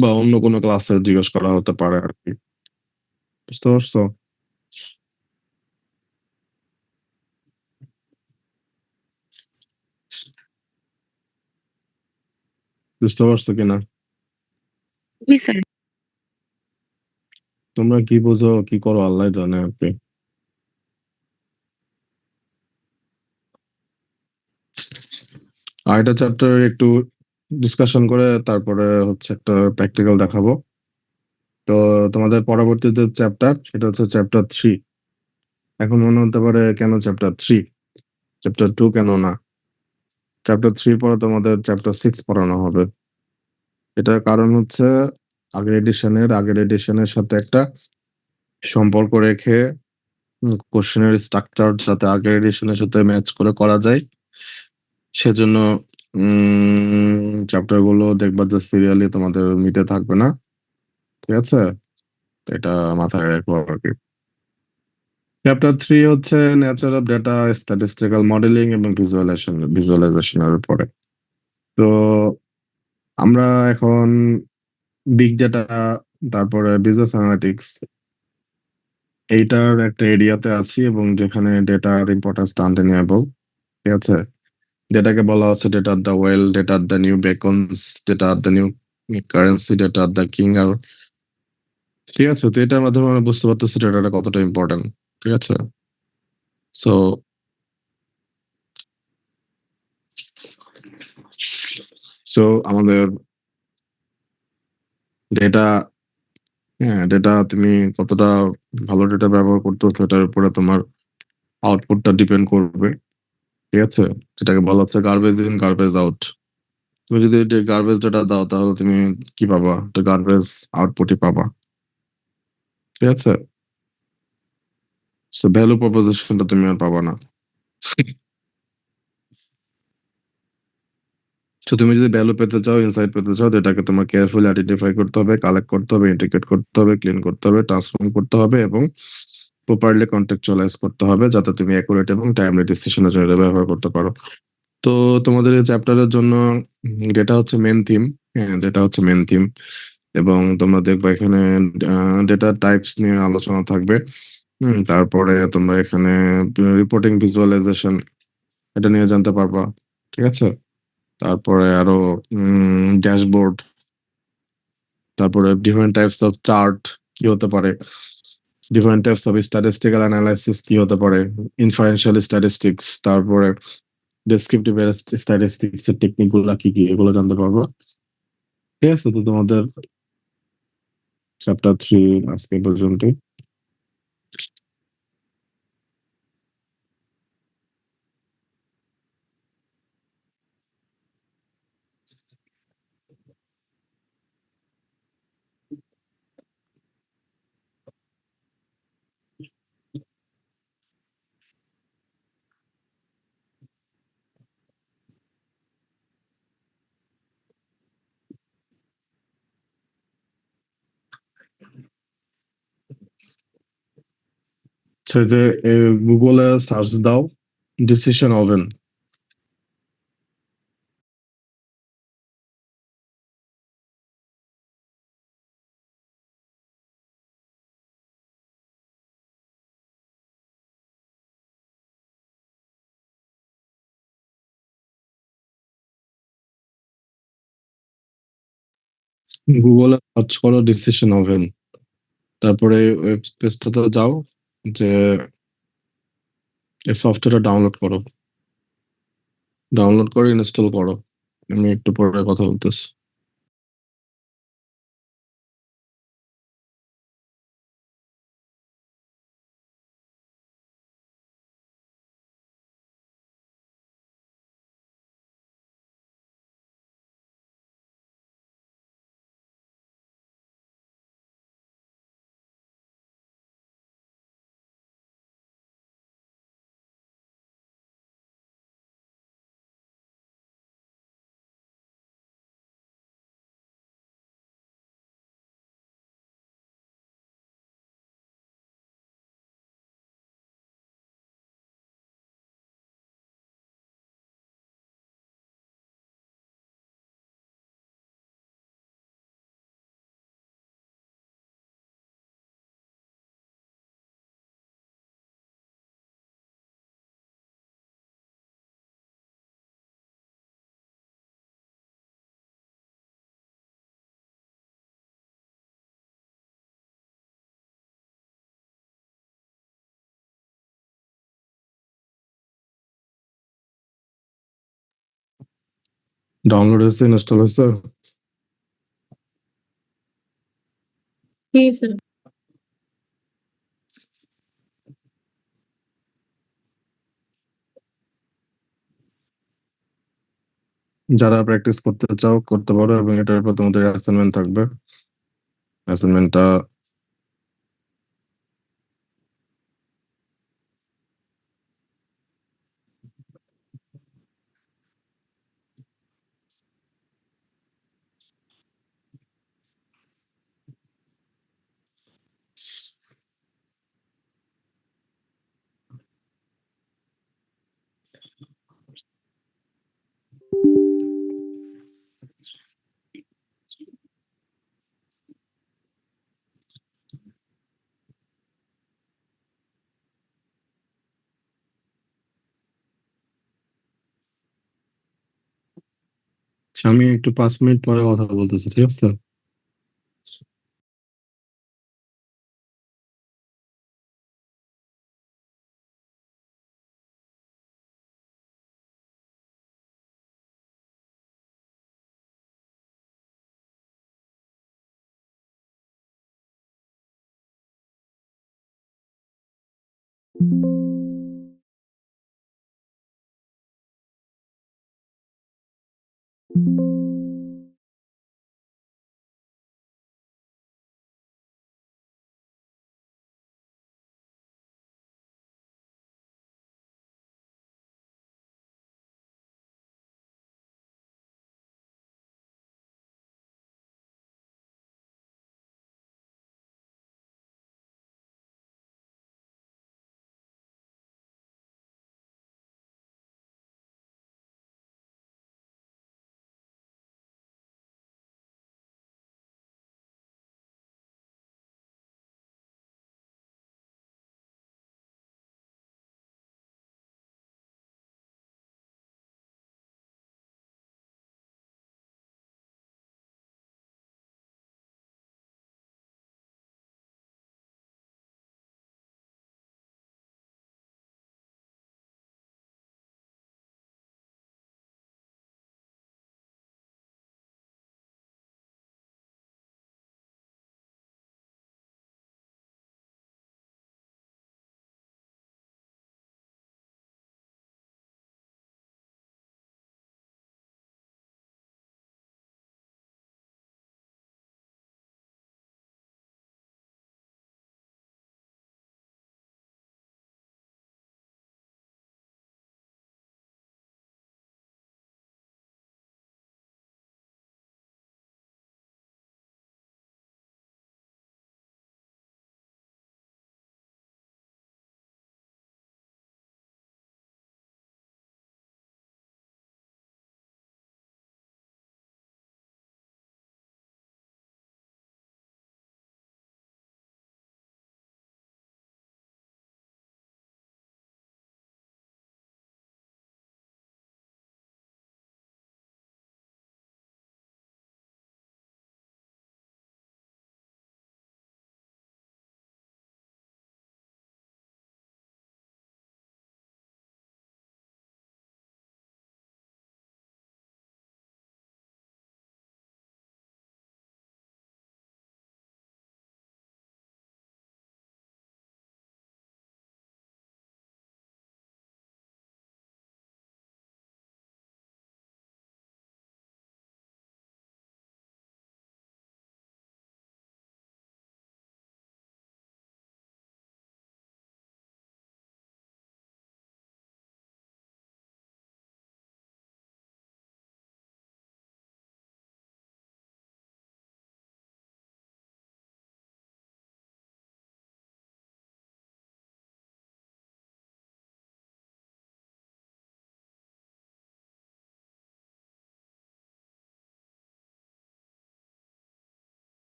বা অন্য কোনো ক্লাসে জিজ্ঞেস করা হতে পারে আর কি। বুঝতে পারছো? বুঝতে পারছো কিনা? জি স্যার। তোমরা কি বোঝো, কি করো, আল্লাহ জানে আর কি। আর এটা চ্যাপ্টার একটু ডিসকাশন করে তারপরে হচ্ছে একটা প্র্যাকটিক্যাল দেখাবো। তো তোমাদের পরবর্তী যে চ্যাপ্টার, সেটা হচ্ছে চ্যাপ্টার 3। এখন মনে হতে পারে কেন চ্যাপ্টার 3, চ্যাপ্টার 2 কেন না? চ্যাপ্টার 3 পরে তোমাদের চ্যাপ্টার 6 পড়ানো হবে। এটার কারণ হচ্ছে আগের এডিশনের সাথে একটা সম্পর্ক রেখে কোশ্চেনের স্ট্রাকচার যাতে আগের এডিশনের সাথে ম্যাচ করে করা যায়, সেজন্য চ্যাপ্টার গুলো দেখবা যে সিরিয়ালি তোমাদের মিটে থাকবে না। ঠিক আছে, তো এটা মাথায় রাখবো আর কি। চ্যাপ্টার 3 হচ্ছে nature of data, statistical modelling এবং ভিজুয়ালাইজেশনের উপরে। তো আমরা এখন বিগ ডেটা তারপরে বিজনেস অ্যানালিটিক্স, এইটার একটা এরিয়াতে আছি এবং যেখানে ডেটার ইম্পর্টেন্স আনডেনিয়েবল। ঠিক আছে, ডেটাকে বলা হচ্ছে data the oil, data the new bacons, data the new currency, data the king. আর ঠিক আছে, তো এটার মাধ্যমে আমরা বুঝতে পারতেছি ডেটাটা কতটা ইম্পর্টেন্ট। ঠিক আছে, সো সো আমাদের ডেটা, হ্যাঁ, ডেটা তুমি কতটা ভালো ডেটা ব্যবহার করতেছো সেটার উপরে তোমার আউটপুটটা ডিপেন্ড করবে। ঠিক আছে, যেটাকে বলা হচ্ছে গার্বেজ ইন গার্বেজ আউট। তুমি যদি গার্বেজ ডেটা দাও তাহলে তুমি কি পাবা? গার্বেজ আউটপুটই পাবা। ঠিক আছে, সো ভ্যালু প্রপোজিশনটা তুমি আর পাবা না। তো তুমি যদি ভ্যালু পেতে চাও, ইনসাইট পেতে চাও, ডেটাকে তোমার কেয়ারফুলি আইডেন্টিফাই করতে হবে, কালেক্ট করতে হবে, ইন্টিগ্রেট করতে হবে, ক্লিন করতে হবে, ট্রান্সফর্ম করতে হবে এবং প্রপারলি কন্টেক্সচুয়ালাইজ করতে হবে যাতে তুমি অ্যাকুরেট এবং টাইমলি ডিসিশনের জন্য এটা ব্যবহার করতে পারো। তো তোমাদের এই চ্যাপ্টারের জন্য ডেটা হচ্ছে মেন থিম। হ্যাঁ, ডেটা হচ্ছে মেন থিম এবং তোমরা দেখবে এখানে ডেটা টাইপস নিয়ে আলোচনা থাকবে। তারপরে তোমরা এখানে রিপোর্টিং ভিজুয়ালাইজেশন এটা নিয়ে জানতে পারবা। ঠিক আছে, তারপরে আরো ড্যাশবোর্ড, তারপরে ডিফারেন্ট টাইপস অফ চার্ট কি হতে পারে, different types of statistical analysis কি হতে পারে, ইনফারেন্সিয়াল স্ট্যাটিস্টিক্স, তারপরে ডেসক্রিপটিভ স্ট্যাটিস্টিক্স এর টেকনিক গুলা কি কি এগুলো জানতে পারবো। ঠিক আছে, তো তোমাদের চ্যাপ্টার 3 আজকে পর্যন্ত। হচ্ছে যে গুগলে সার্চ দাও ডিসিশন ওভেন। গুগলে সার্চ করো ডিসিশন ওভেন, তারপরে ওয়েব পেজটাতে যাও, যে এই সফটওয়্যারটা ডাউনলোড করো, ডাউনলোড করে ইনস্টল করো। আমি একটু পরে কথা বলতেছি। ডাউনলোড হয়েছে, ইনস্টল হয়েছে। জি স্যার। যারা প্র্যাকটিস করতে চাও করতে পারো এবং এটার উপর তোমাদের অ্যাসাইনমেন্ট থাকবে। অ্যাসাইনমেন্টটা আমি একটু 5 মিনিট পরে কথা বলতেছি, ঠিক আছে?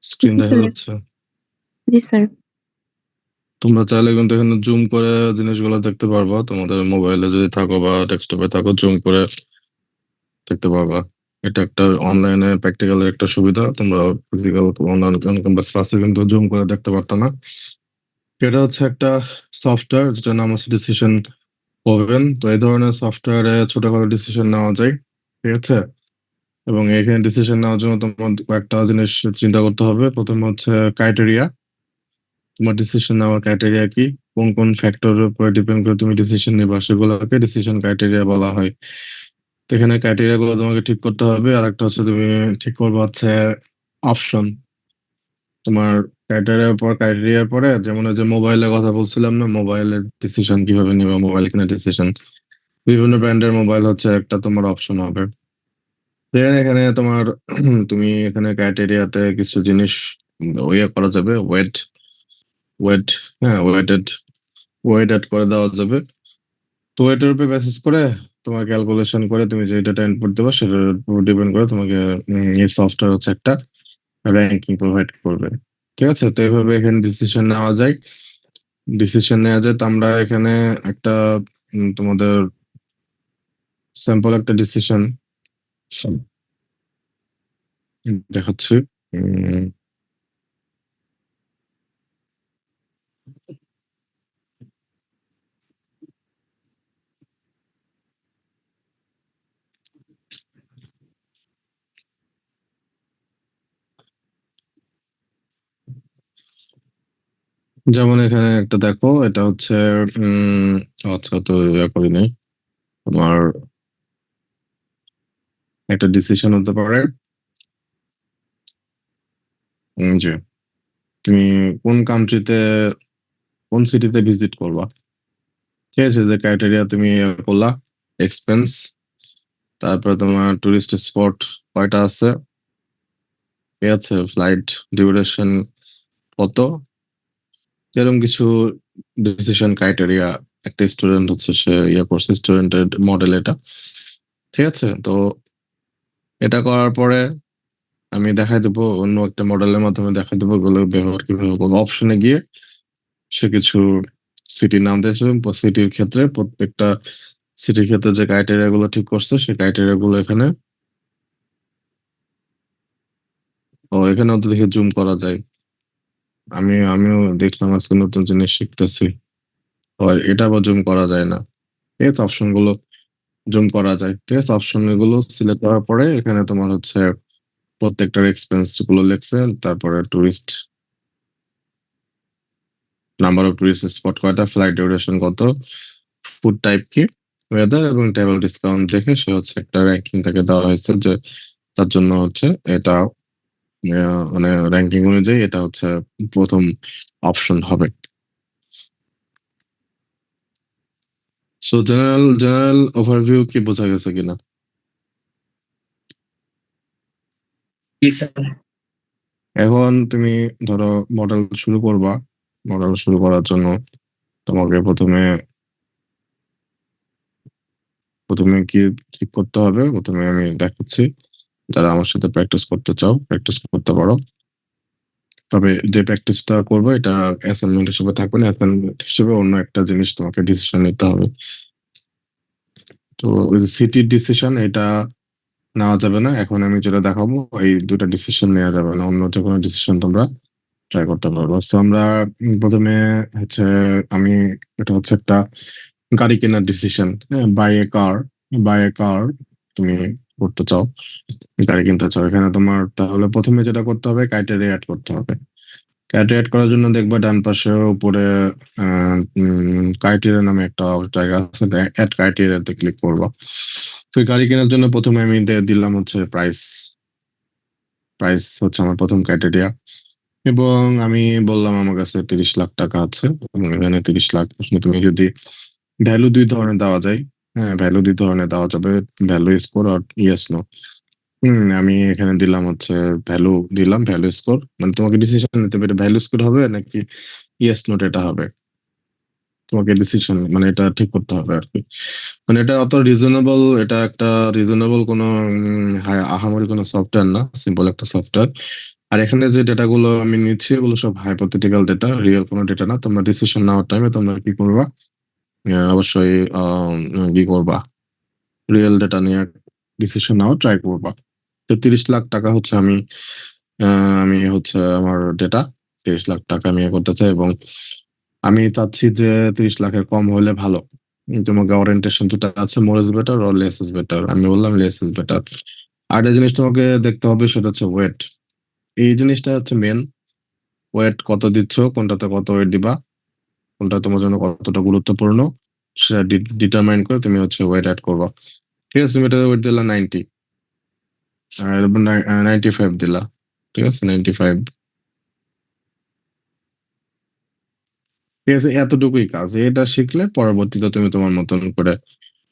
স্ক্রিন জি দেখা স্যার। যাচ্ছে? জি স্যার। তোমরা চাইলে কিন্তু এখানে জুম করে জিনিসগুলো দেখতে পারবা। তোমাদের মোবাইলে যদি থাকো বা ডেস্কটপে থাকো, জুম করে দেখতে পারবা। এটা একটা অনলাইনে প্র্যাকটিক্যালের একটা সুবিধা। তোমরা ফিজিক্যাল অনলাইন ক্যাম্পাস ক্লাসে কিন্তু জুম করে দেখতে পারতো না। এটা হচ্ছে একটা সফটওয়্যার যেটার নাম হচ্ছে ডিসিশন ওভেন। তো এই ধরনের সফটওয়্যারে ছোটখাটো ডিসিশন নেওয়া যায়, ঠিক আছে? এবং এখানে ডিসিশন নেওয়ার জন্য তোমার কয়েকটা জিনিস চিন্তা করতে হবে। প্রথমে হচ্ছে ক্রাইটেরিয়া। তোমার ডিসিশন নেওয়ার ক্রাইটেরিয়া কি, কোন কোন ফ্যাক্টরের উপরে ডিপেন্ড করে তুমি ডিসিশন নিবা, সেগুলোকে ডিসিশন ক্রাইটেরিয়া বলা হয়। তো এখানে ক্রাইটেরিয়া গুলো তোমাকে ঠিক করতে হবে। আর একটা হচ্ছে তুমি ঠিক করবে হচ্ছে অপশন। তোমার ক্রাইটেরিয়ার পরে যেমন ওই যে মোবাইলের কথা বলছিলাম না, মোবাইলের ডিসিশন কিভাবে নিবে, মোবাইল কেনার ডিসিশন, বিভিন্ন ব্র্যান্ডের মোবাইল হচ্ছে একটা তোমার অপশন হবে। দেন এখানে তোমার তুমি এখানে ক্রাইটেরিয়াতে কিছু জিনিস ইয়ে করা যাবে, ওয়েট, হ্যাঁ ওয়েট অ্যাড করে দেওয়া যাবে। তো ওয়েটের উপর বেসিস করে তোমার ক্যালকুলেশন করে তুমি যে ডেটা ইনপুট দেবে সেটার উপর ডিপেন্ড করে তোমাকে এই সফটওয়্যার হচ্ছে একটা র্যাঙ্কিং প্রোভাইড করবে। ঠিক আছে, তো এইভাবে এখানে ডিসিশন নেওয়া যায়। তো আমরা এখানে একটা তোমাদের স্যাম্পল একটা ডিসিশন দেখাচ্ছি। উম, যেমন এখানে একটা দেখো, এটা হচ্ছে উম আচ্ছা, তো ইয়া করি নাই। তোমার একটা ডিসিশন হতে পারে যে তুমি কোন কান্ট্রিতে, কোন সিটিতে ভিজিট করবা। ঠিক আছে, যে ক্রাইটেরিয়া তুমি করলা, এক্সপেন্স, তারপরে তোমার টুরিস্ট স্পট কয়টা আছে, ঠিক আছে, ফ্লাইট ডিউরেশন কত, এরকম কিছু ডিসিশন ক্রাইটেরিয়া একটা স্টুডেন্ট হচ্ছে সে ইয়ে করছে, স্টুডেন্টের মডেল এটা। ঠিক আছে, তো এটা করার পরে আমি দেখাই দেবো অন্য একটা মডেলের মাধ্যমে দেখাই দেবো এগুলো ব্যবহার কিভাবে করবো। অপশনে গিয়ে সে কিছু সিটির নাম দিয়েছে, সিটির ক্ষেত্রে প্রত্যেকটা সিটির ক্ষেত্রে যে ক্রাইটেরিয়া গুলো ঠিক করছে সেই ক্রাইটেরিয়া গুলো এখানে, এখানেও তো দেখে জুম করা যায়। আমিও দেখলাম আজকে নতুন জিনিস শিখতেছি। আর এটা আবার জুম করা যায় না। ঠিক আছে, অপশন গুলো জুম করা যায়। ঠিক আছে, অপশন গুলো সিলেক্ট করার পরে এখানে তোমার হচ্ছে প্রত্যেকটার এক্সপেন্স গুলো লিখছে, তারপরে tourist, number of tourist spot কয়টা, ফ্লাইট ডিউরেশন কত, ফুড টাইপ কি, ওয়েদার এবং টেবল ডিসকাউন্ট দেখে সে হচ্ছে একটা র্যাঙ্কিং তাকে দেওয়া হয়েছে যে তার জন্য হচ্ছে এটা মানে র্যাঙ্কিং অনুযায়ী এটা হচ্ছে প্রথম অপশন হবে। সো জেনারেল ওভারভিউ কি বোঝা গেছে কিনা? জি স্যার। এখন তুমি ধরো মডেল শুরু করবা। মডেল শুরু করার জন্য তোমাকে প্রথমে কি ঠিক করতে হবে, প্রথমে আমি দেখাচ্ছি। যারা আমার সাথে প্র্যাকটিস করতে চাও প্র্যাকটিস করতে পারো, তবে যে প্র্যাকটিসটা করবো এটা অ্যাসাইনমেন্ট হিসেবে থাকবে না, অ্যাসাইনমেন্ট হিসেবে অন্য একটা জিনিস তোমাকে ডিসিশন নিতে হবে। তো ওই যে সিটির ডিসিশন এটা নেওয়া যাবে না, এখন আমি যেটা দেখাবো এই দুটা ডিসিশন নেওয়া যাবে না, অন্য যে কোনো ডিসিশন তোমরা ট্রাই করতে পারবো। তো আমরা প্রথমে হচ্ছে আমি, এটা হচ্ছে একটা গাড়ি কেনার ডিসিশন, হ্যাঁ, বাই এ কার তুমি করতে চাও, গাড়ি কিনতে চাও। এখানে তোমার তাহলে প্রথমে যেটা করতে হবে ক্রাইটেরিয়া অ্যাড করতে হবে। ক্রাইটেরিয়া অ্যাড করার জন্য দেখবা ডান পাশে উপরে ক্রাইটেরিয়া নামে একটা জায়গা আছে, অ্যাড ক্রাইটেরিয়াতে ক্লিক করবা। তো এই গাড়ি কেনার জন্য প্রথমে আমি দিলাম হচ্ছে প্রাইস। প্রাইস হচ্ছে আমার প্রথম ক্রাইটেরিয়া, এবং আমি বললাম আমার কাছে 30 লাখ টাকা আছে, এবং এখানে 30 লাখ তুমি যদি ভ্যালু দুই ধরনের দেওয়া যায়, হ্যাঁ ভ্যালু দুই ধরনের দেওয়া যাবে, ভ্যালু স্কোর আর ইয়েস নো। আমি এখানে দিলাম হচ্ছে ভ্যালু, দিলাম ভ্যালু স্কোর, মানে তোমাকে ডিসিশন নিতে পারে ভ্যালু স্কোর হবে নাকি ইয়েস নোট এটা হবে, তোমাকে ডিসিশন মানে এটা ঠিক করতে হবে আর কি। মানে এটা অত রিজনেবল, এটা একটা রিজনেবল কোনো আহামরি কোনো সফটওয়্যার না, সিম্পল একটা সফটওয়্যার। আর এখানে যে ডেটা গুলো আমি নিচ্ছি এগুলো সব হাইপোথেটিক্যাল ডেটা, রিয়েল কোনো ডেটা না। তোমরা ডিসিশন নেওয়ার টাইমে তোমরা কি করবা, অবশ্যই কি করবা, রিয়েল ডেটা নিয়ে ডিসিশন নেওয়া ট্রাই করবা। তো 30 লাখ টাকা হচ্ছে আমি হচ্ছে আমার ডেটা, 30 লাখ টাকা আমি করতে চাই, এবং আমি চাচ্ছি যে 30 লাখের কম হলে ভালো। তোমাকে ওরিয়েন্টেশন দুটো আছে, মোর ইজ বেটার আর লেস ইজ বেটার, আমি বললাম লেস ইজ বেটার। আর একটা জিনিস তোমাকে দেখতে হবে সেটা হচ্ছে ওয়েট, এই জিনিসটা হচ্ছে মেন। ওয়েট কত দিচ্ছ, কোনটাতে কত ওয়েট দিবা, কোনটা তোমার জন্য কতটা গুরুত্বপূর্ণ সেটা ডিটারমাইন করে তুমি হচ্ছে ওয়েট অ্যাড করবা। ঠিক আছে, তুমি এটাতে ওয়েট দিলা 90, আর 95 দিলা, ঠিক আছে 95। ঠিক আছে, এতটুকুই কাজ। এটা শিখলে পরবর্তীতে তুমি তোমার মতন করে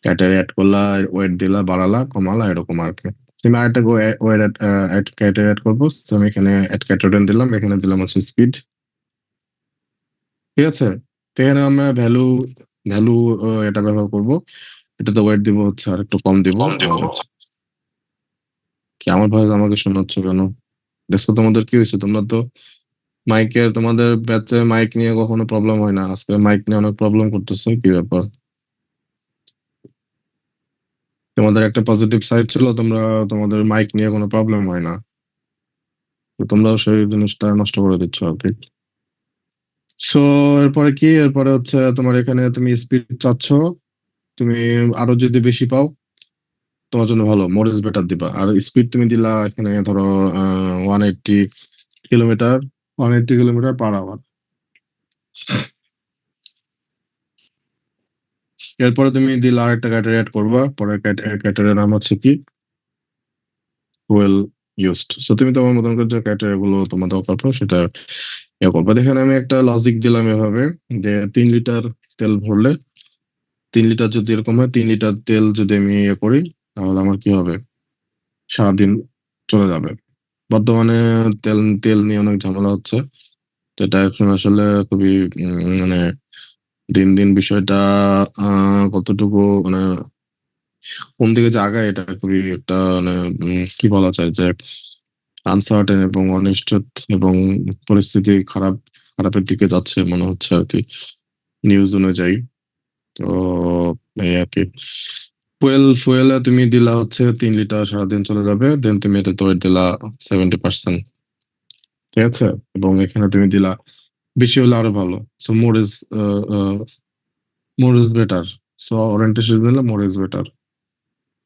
ক্যাটারে অ্যাড করলা, ওয়েট দিলা, বাড়ালা, কমালা, এরকম আর কি। তুমি আরেকটা ওয়েট ক্যাটারে অ্যাড করবো, তো আমি এখানে অ্যাড ক্যাটারেন দিলাম, এখানে দিলাম হচ্ছে স্পিড। ঠিক আছে, তো এখানে আমরা ভ্যালু ভ্যালু এটা ব্যবহার করবো। এটাতে ওয়েট দিব হচ্ছে আর একটু কম দিব। কি আমার ভয়েস আমাকে শোনাচ্ছ কেন? দেখছো তোমাদের কি হয়েছে? তোমরা তো মাইকের, তোমাদের ব্যাচে মাইক নিয়ে কখনো প্রবলেম হয় না, আজকে মাইক নিয়ে অনেক প্রবলেম করতেছে, কি ব্যাপার? তোমাদের একটা পজিটিভ সাইড ছিল, তোমরা তোমাদের মাইক নিয়ে কোনো প্রবলেম হয় না, তো তোমরাও সেই জিনিসটা নষ্ট করে দিচ্ছ আর কি। সো এরপরে কি, এরপরে হচ্ছে তোমার এখানে তুমি স্পিড চাচ্ছ, তুমি আরো যদি বেশি পাও তোমার জন্য ভালো, মোর ইজ বেটার দিবা। আর স্পিড তুমি দিলা এখানে ধরো 180 কিলোমিটার, 180 কিলোমিটার পার আওয়ার। এরপরে তুমি দিলা আরেকটা ক্যাটাগরি অ্যাড করবা, পরের ক্যাটাগরির নাম হচ্ছে কি, ফুয়েল ইউজড। সো তুমি তোমার মতন করে যে ক্যাটাগরি গুলো তোমার দরকার পড়ে সেটা ইয়ে করবা। দেখেন আমি একটা লজিক দিলাম এভাবে, যে 3 লিটার তেল ভরলে, 3 লিটার যদি এরকম হয়, 3 লিটার তেল যদি আমি ইয়ে করি, তাহলে আমার কি হবে, সারাদিন চলে যাবে। বর্তমানে তেল তেল নিয়ে অনেক ঝামেলা হচ্ছে, তো এটা এখন আসলে খুবই মানে দিন দিন বিষয়টা কতটুকু মানে কোন দিকে জায়গায়, এটা খুবই একটা মানে কি বলা যায় যে আনসার্টেন এবং অনিশ্চিত, এবং পরিস্থিতি খারাপের দিকে যাচ্ছে মনে হচ্ছে আর কি, নিউজ অনুযায়ী। তো এই আর কি, ফুয়েলে তুমি দিলা হচ্ছে 3 লিটার সারাদিন চলে যাবে, দেন তুমি এটা তো দিলা 70%। ঠিক আছে, এবং এখানে তুমি দিলা বেশি হলে আরো ভালো। So more is better. So orientation দিলে মোর ইজ বেটার।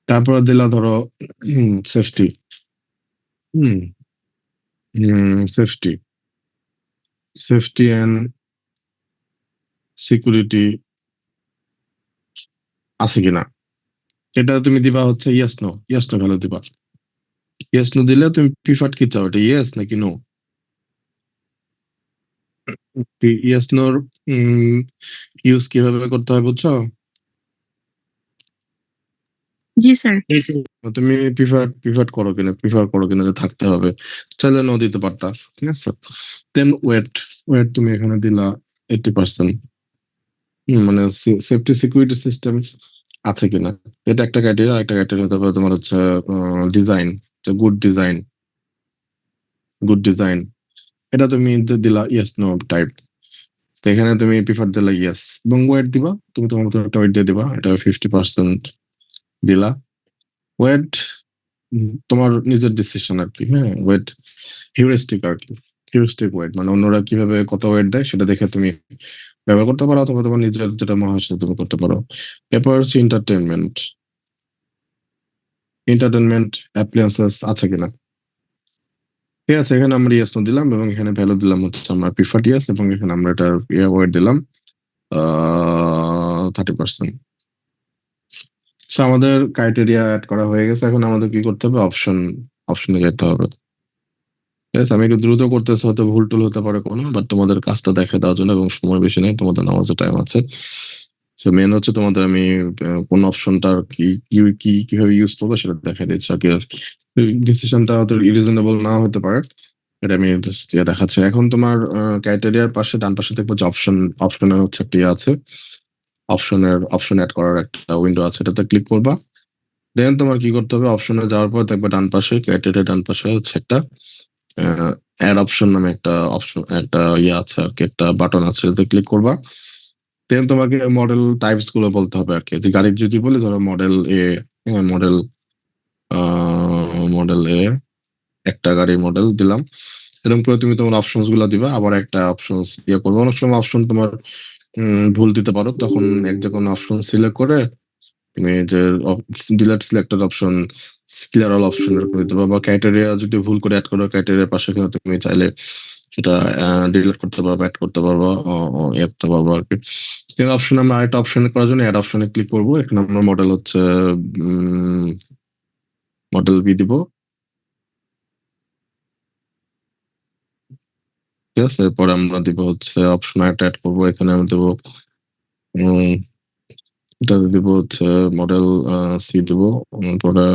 তারপরে দিলা ধরো safety. Hmm safety, safety and security আছে কিনা, এটা তুমি দিবা হচ্ছে ইয়েস নো ভ্যালু দিবা। ইয়েস নো দিলে তুমি প্রিফার্ড কি চাও, এটা ইয়েস নাকি নো? ইয়েস নোর ইউজ কিভাবে করতে হয় বুঝছো? জি স্যার। তুমি প্রিফার করো কিনা যে থাকতে হবে, চাইলে নো দিতে পারতা। ঠিক আছে, দেন ওয়েট, তুমি এখানে দিলা 80%। মানে সেফটি সিকিউরিটি সিস্টেম আছে কিনা, এটা একটা ক্রাইটেরিয়া। একটা ক্রাইটেরিয়া তারপরে তোমার হচ্ছে ডিজাইন, গুড ডিজাইন, এটা তুমি দিলা ইয়েস নো টাইপ। তো এখানে তুমি প্রিফার দিলা ইয়েস, এবং ওয়েট দিবা, তুমি তোমার মতো একটা ওয়েট দিয়ে দিবা, এটা 50% দিলা। ওয়েট তোমার নিজের ডিসিশন আর কি। হ্যাঁ, ওয়েট হিউরিস্টিক আর কি, হিউরিস্টিক ওয়েট মানে অন্যরা কিভাবে কত ওয়েট দেয় সেটা দেখে তুমি ব্যবহার করতে পারো, অথবা তোমার নিজের যেটা মনে হয় সেটা তুমি করতে পারো। এরপর হচ্ছে এন্টারটেনমেন্ট অ্যাপ্লিয়েন্সেস আছে কিনা। ঠিক আছে, এখানে আমরা ইয়েস নো দিলাম, এবং এখানে ভ্যালু দিলাম হচ্ছে আমরা প্রিফার্ড ইয়েস, এবং এখানে আমরা এটার ওয়েট দিলাম 30%। আমাদের ক্রাইটেরিয়া অ্যাড করা হয়ে গেছে, এখন আমাদের কি করতে হবে, অপশনে যেতে হবে। ঠিক আছে, আমি একটু দ্রুত করতেছি, হয়তো ভুল টুল হতে পারে কোনো, বাট তোমাদের কাজটা দেখে দেওয়ার জন্য, এবং সময় বেশি নেই, তোমাদের নামাজের টাইম আছে। সো মেন হচ্ছে তোমাদের আমি কোন অপশনটার কিভাবে ইউজ করবো সেটা দেখাই দিচ্ছি আর কি। ডিসিশনটা হয়তো রিজনেবল না হতে পারে, এটা আমি just দেখাচ্ছি। এখন তোমার ক্রাইটেরিয়ার পাশে ডান পাশে দেখবো যে অপশনের হচ্ছে একটা ইয়ে আছে, অপশন অ্যাড করার একটা উইন্ডো আছে, এটাতে ক্লিক করবা। দেন তোমার কি করতে হবে, অপশনে যাওয়ার পর দেখবে ডান পাশে, ক্রাইটেরিয়া ডান পাশে হচ্ছে একটা অ্যাড অপশন নামে একটা ইয়ে আছে আর কি, একটা বাটন আছে, এটাতে ক্লিক করবা। দেন তোমাকে মডেল টাইপস গুলো বলতে হবে আর কি। যে গাড়ির যদি বলি, ধরো মডেল এ, মডেল এ, একটা গাড়ির মডেল দিলাম। এরকম করে তুমি তোমার অপশনস গুলো দিবা, আবার একটা অপশন ইয়ে করবে। অনেক সময় অপশন তোমার ভুল দিতে পারো, তখন এক যে কোনো অপশন সিলেক্ট করে তুমি যে delete selected option, clear all option এরকম দিতে পারো। বা ক্রাইটেরিয়া যদি ভুল করে অ্যাড করো, ক্রাইটেরিয়ার পাশে কিন্তু তুমি চাইলে সেটা ডিলিট করতে পারবো, অ্যাড করতে পারবো, ইয়ে করতে পারবো আর কি। তিন অপশন, আমরা আরেকটা অপশন করার জন্য অ্যাড অপশনে ক্লিক করবো। এখানে আমরা মডেল হচ্ছে মডেল বি দিব। ঠিক আছে, এরপরে আমরা দিব হচ্ছে অপশন একটা অ্যাড করবো, এখানে আমি দেবো এটা দিব হচ্ছে মডেল সি দিব, পরে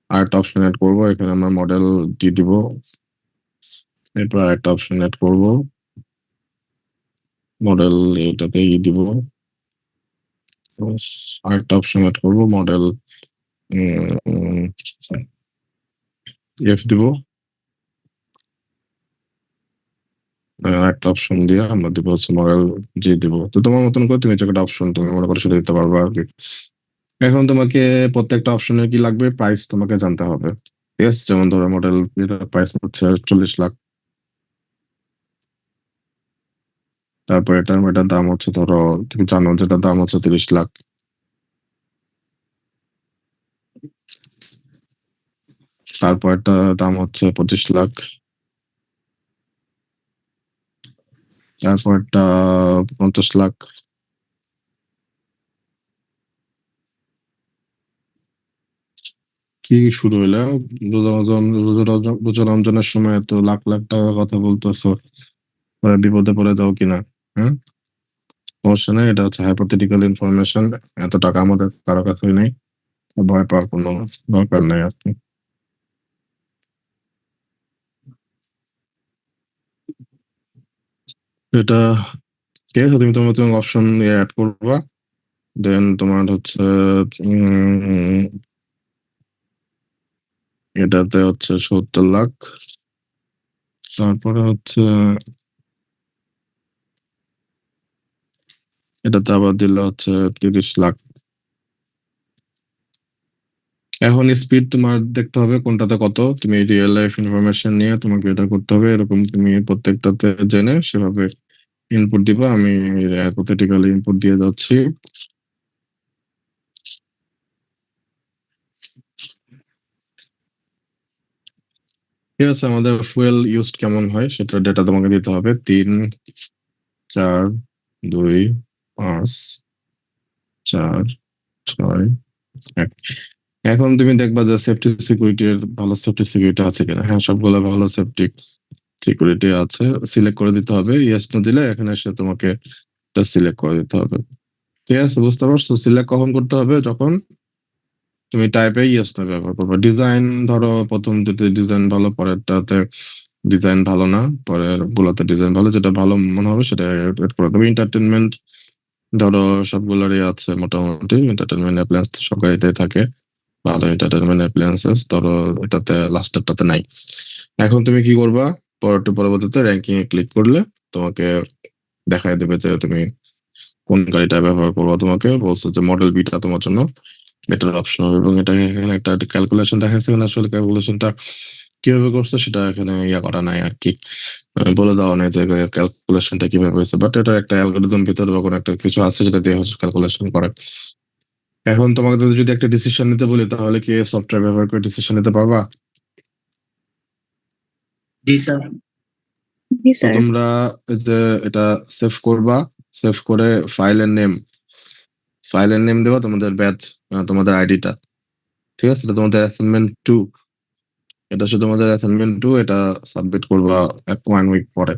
আরেকটা অপশন অ্যাড করবো, এখানে আমরা মডেল ডি দিব, এরপর আরেকটা অপশন অ্যাড করবো, মডেল এটাতে ই দিব, আরেকটা অপশন অ্যাড করবো, মডেল এফ দিব, একটা অপশন দিয়ে আমরা দিব হচ্ছে মডেল জি দিব। তো তোমার মতন করে তুমি একটা অপশন তুমি মনে করে সেটা দিতে পারবে আর কি। এখন তোমাকে প্রত্যেকটা অপশনের কি লাগবে, প্রাইস তোমাকে জানতে হবে। ঠিক আছে, যেমন ধরো মডেল প্রাইস হচ্ছে 40 লাখ, তারপর এটার দাম হচ্ছে ধরো, তুমি জানো যেটার দাম হচ্ছে 30 লাখ, তারপর একটা দাম হচ্ছে 25 লাখ, তারপর একটা 50 লাখ, কি শুরু হইলো রোজা রমজানের সময় তো লাখ লাখ টাকার কথা বলতেছো, পরে বিপদে পড়ে যাও কিনা? হ্যাঁ, সমস্যা নেই, এটা হচ্ছে হাইপোথেটিক্যাল ইনফরমেশন, এত টাকা আমাদের কারো কাছেই নেই, ভয় পাওয়ার কোনো দরকার নেই আর কি। এটা ঠিক আছে, তুমি তোমার তোমার অপশন অ্যাড করবা, দেন তোমার হচ্ছে এটাতে হচ্ছে 70 লাখ, তারপরে হচ্ছে এটাতে আবার দিলে হচ্ছে 30 লাখ। এখন স্পিড তোমার দেখতে হবে কোনটাতে কত, তুমি রিয়েল লাইফ ইনফরমেশন নিয়ে তোমাকে এটা করতে হবে, এরকম তুমি প্রত্যেকটাতে জেনে সেভাবে ইনপুট দিবা। আমি হাইপোথেটিক্যালি ইনপুট দিয়ে যাচ্ছি। ঠিক আছে, আমাদের ফুয়েল ইউজ কেমন হয় সেটা ডেটা তোমাকে দিতে হবে, 3, 4, 2, 5, 4, 6, 1। এখন তুমি দেখবা যে সেফটি সিকিউরিটির ভালো সেফটি সিকিউরিটি আছে কিনা। হ্যাঁ, সবগুলো ভালো সেফটি সিকিউরিটি আছে, সিলেক্ট করে দিতে হবে। ইয়েস নো দিলে এখানে এসে তোমাকে এটা সিলেক্ট করে দিতে হবে। ঠিক আছে, বুঝতে পারছো? সিলেক্ট কখন করতে হবে, যখন তুমি টাইপে ইয়েস নো ব্যবহার করবে। ডিজাইন ধরো প্রথম দুটো ডিজাইন ভালো, পরেরটাতে ডিজাইন ভালো না, পরের গুলোতে ডিজাইন ভালো, যেটা ভালো মনে হবে সেটা এড করে দেবে। এন্টারটেনমেন্ট ধরো সবগুলোরই আছে মোটামুটি, এন্টারটেনমেন্ট অ্যাপ্লায়েন্স সব গাড়িতেই থাকে, ভালো এন্টারটেনমেন্ট অ্যাপ্লায়েন্সেস, ধরো এটাতে লাস্টেরটাতে নাই। এখন তুমি কি করবা, পরবর্তীতে র্যাঙ্কিং এ ক্লিক করলে তোমাকে দেখাই দেবে যে তুমি কোন গাড়িটা ব্যবহার করবো। তোমাকে বলছে যে মডেল বিটা তোমার জন্য বেটার অপশন হবে, এবং এটা এখানে একটা ক্যালকুলেশন দেখাচ্ছে, এখানে আসলে ক্যালকুলেশনটা কিভাবে করছে সেটা এখানে ইয়া করা নাই আর কি, বলে দেওয়া নেই যে ক্যালকুলেশনটা কিভাবে হয়েছে, বাট এটা একটা অ্যালগোরিদম ভিতরে বা কোনো একটা কিছু আছে যেটা দিয়ে হচ্ছে ক্যালকুলেশন করে। এখন তোমাকে যদি একটা ডিসিশন নিতে বলি, তাহলে কি সফটওয়্যার ব্যবহার করে ডিসিশন নিতে পারবা? জি স্যার। জি তো স্যার। তোমরা এই যে এটা সেভ করবা, সেভ করে ফাইলের নেম দেবা তোমাদের ব্যাচ, তোমাদের আইডিটা। ঠিক আছে, এটা তোমাদের অ্যাসাইনমেন্ট 2, এটা শুধু তোমাদের অ্যাসাইনমেন্ট 2, এটা সাবমিট করবা 1 উইক পরে।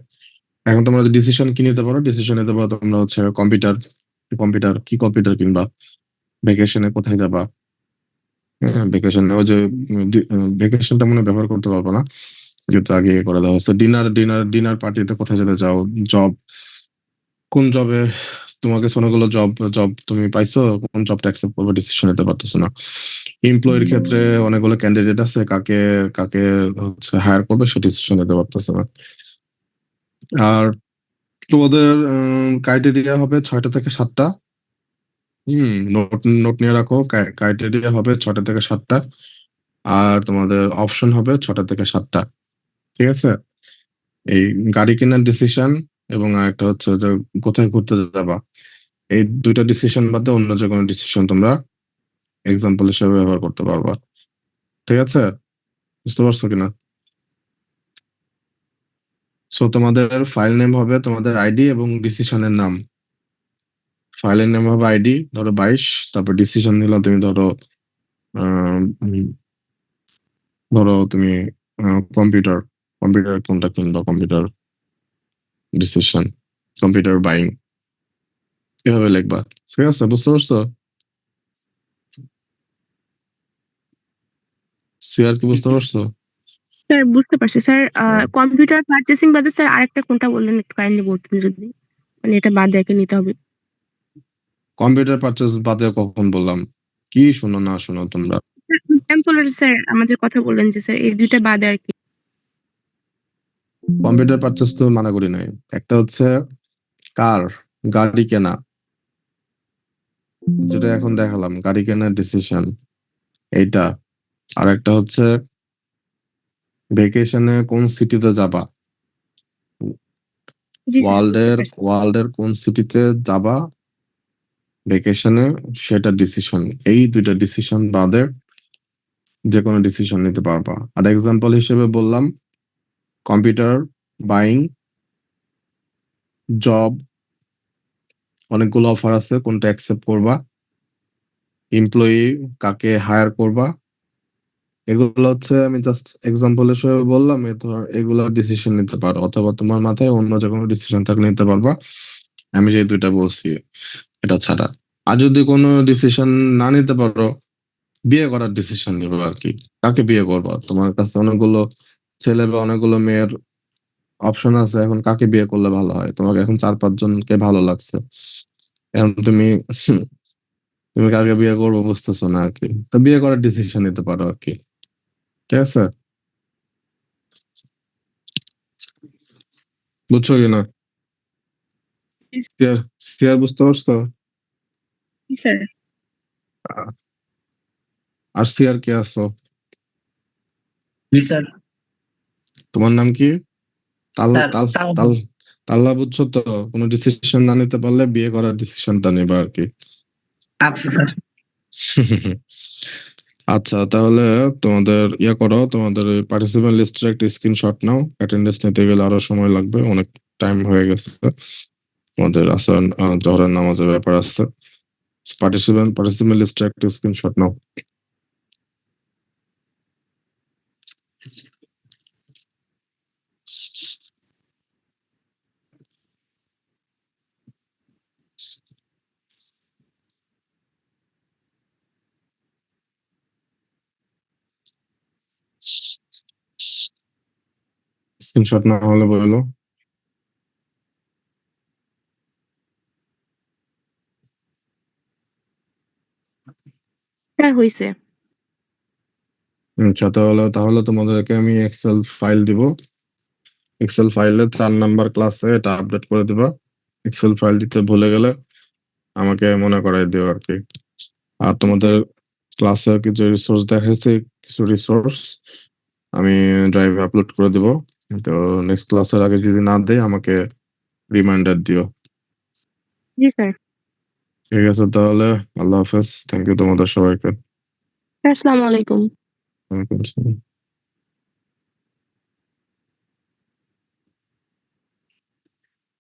এখন তোমরা ডিসিশন কি নিতে পারো, ডিসিশন নিতে পারো তোমরা হচ্ছে কম্পিউটার, কম্পিউটার কিনবা, ভ্যাকেশনে কোথায় যাবা। হ্যাঁ, ভ্যাকেশনে ওই যে ভ্যাকেশনটা মনে হয় ব্যবহার করতে পারবো না, যেহেতু আগে করে দেওয়া হচ্ছে। ডিনার পার্টিতে কোথায় যেতে চাও, জব, কোন জবে তোমাকে শোনাগুলো জব জব তুমি পাইছো, কোন জবটা অ্যাকসেপ্ট করবে ডিসিশন নিতে পারতেছো না। এমপ্লয়ের ক্ষেত্রে অনেকগুলো ক্যান্ডিডেট আছে, কাকে কাকে হচ্ছে হায়ার করবে সে ডিসিশন নিতে পারতেছে না। আর তোমাদের ক্রাইটেরিয়া হবে 6টা থেকে 7টা। নোট নোট নিয়ে রাখো, ক্রাইটেরিয়া হবে 6টা থেকে 7টা, আর তোমাদের অপশন হবে 6টা থেকে 7টা। ঠিক আছে, এই গাড়ি কেনার ডিসিশন এবং আরেকটা হচ্ছে যে কোথায় ঘুরতে যাবা, এই দুইটা ডিসিশন বাদে অন্য যে কোনো ডিসিশন তোমরা এক্সাম্পল হিসেবে ব্যবহার করতে পারবা। ঠিক আছে, বুঝতে পারছো কিনা? সো তোমাদের ফাইল নেম হবে তোমাদের আইডি এবং ডিসিশনের নাম। ফাইলের নাম হবে আইডি, ধরো 22, তারপর ডিসিশন নিলাম তুমি ধরো ধরো তুমি কম্পিউটার কোনটা কিনবা, কম্পিউটার ডিসিশন, কম্পিউটার বাইং, এভাবে লিখবা। ঠিক আছে, বুঝতে পারছো? সিআর কি বুঝতে পারছো? স্যার বুঝতে পারছি স্যার। হ্যাঁ। কম্পিউটার পারচেসিং বাদে স্যার আরেকটা কোনটা বললেন, একটু কাইন্ডলি বলতেন যদি, মানে এটা বাদ দিয়ে নিতে হবে। কম্পিউটার পারচেজ বাদে কখন বললাম? কি শোনো না শোনো তোমরা? এক্সাম্পলের স্যার আমাদের কথা বললেন যে স্যার এই দুইটা বাদে আর কি। কম্পিউটার পারচেজ তো মানা করি নাই। একটা হচ্ছে গাড়ি কেনা, যেটা এখন দেখালাম, গাড়ি কেনার ডিসিশন এইটা। আর একটা হচ্ছে ভেকেশনে কোন সিটিতে যাবা, জি স্যার বুঝতে পারছি। ওয়ার্ল্ডের কোন সিটিতে যাবা ভেকেশনে, সেটা ডিসিশন। এই দুইটা ডিসিশন বাদে যে কোনো ডিসিশন নিতে পারবা। আর এক্সাম্পল হিসেবে বললাম কম্পিউটার বাইং, জব, অনেকগুলো অফার আছে, কোনটা অ্যাকসেপ্ট করবা, এমপ্লয়ি কাকে হায়ার করবা, এগুলো হচ্ছে আমি জাস্ট এক্সাম্পল হিসেবে বললাম। এগুলো ডিসিশন নিতে পারো, অথবা তোমার মাথায় অন্য যে কোনো ডিসিশন থাকলে নিতে পারবা। আমি যে দুইটা বলছি এটা ছাড়া। আর যদি কোনো ডিসিশন না নিতে পারো, বিয়ে করার ডিসিশন নিবে আর কি। কাকে বিয়ে করবা, তোমার কাছে অনেকগুলো ছেলে বা অনেকগুলো মেয়ের অপশন আছে, এখন কাকে বিয়ে করলে ভালো হয়? তোমাকে এখন 4-5 জনকে ভালো লাগছে, এখন তুমি কাকে বিয়ে করবো বুঝতেছো না আর কি। তো বিয়ে করার ডিসিশন নিতে পারো আর কি। ঠিক আছে, বুঝছো কিনা? সিয়ার সিয়ার বুঝতে পারছো? জি স্যার। আর সিয়ার কে আছো? জি স্যার। তোমার নাম কি? তাল স্যার তাল তাও তাল তাল্লা, বুঝছো তো? কোনো ডিসিশন না নিতে পারলে বিয়ে করার ডিসিশনটা নেবা আর কি। আচ্ছা স্যার। আচ্ছা, তাহলে তোমাদের করো, তোমাদের পার্টিসিপেন্ট লিস্টের একটা স্ক্রিনশট নাও। অ্যাটেন্ডেন্স নিতে গেলে আরো সময় লাগবে, অনেক টাইম হয়ে গেছে। তোমাদের আসর জহরের নামাজের ব্যাপার আছে। পার্টিসিপেন্ট লিস্টের একটা স্ক্রিনশট নাও। স্ক্রিনশট না হলে বলো। স্যার হয়েছে। আচ্ছা, তাহলে তোমাদেরকে আমি এক্সেল ফাইল দিব। এক্সেল ফাইলে 4 নাম্বার ক্লাসে এটা আপডেট করে দিবা। এক্সেল ফাইল দিতে ভুলে গেলে আমাকে মনে করাই দিও আর কি। আর তোমাদের ক্লাসে কিছু রিসোর্স দেখাইছে, কিছু রিসোর্স আমি ড্রাইভে আপলোড করে দিব। তো নেক্সট ক্লাসের আগে যদি না দেয় আমাকে রিমাইন্ডার দিও। জি স্যার। ঠিক আছে, তাহলে আল্লাহ হাফেজ। থ্যাংক ইউ তোমাদের সবাইকে। আসসালামু আলাইকুম। ওয়ালাইকুম আসসালাম।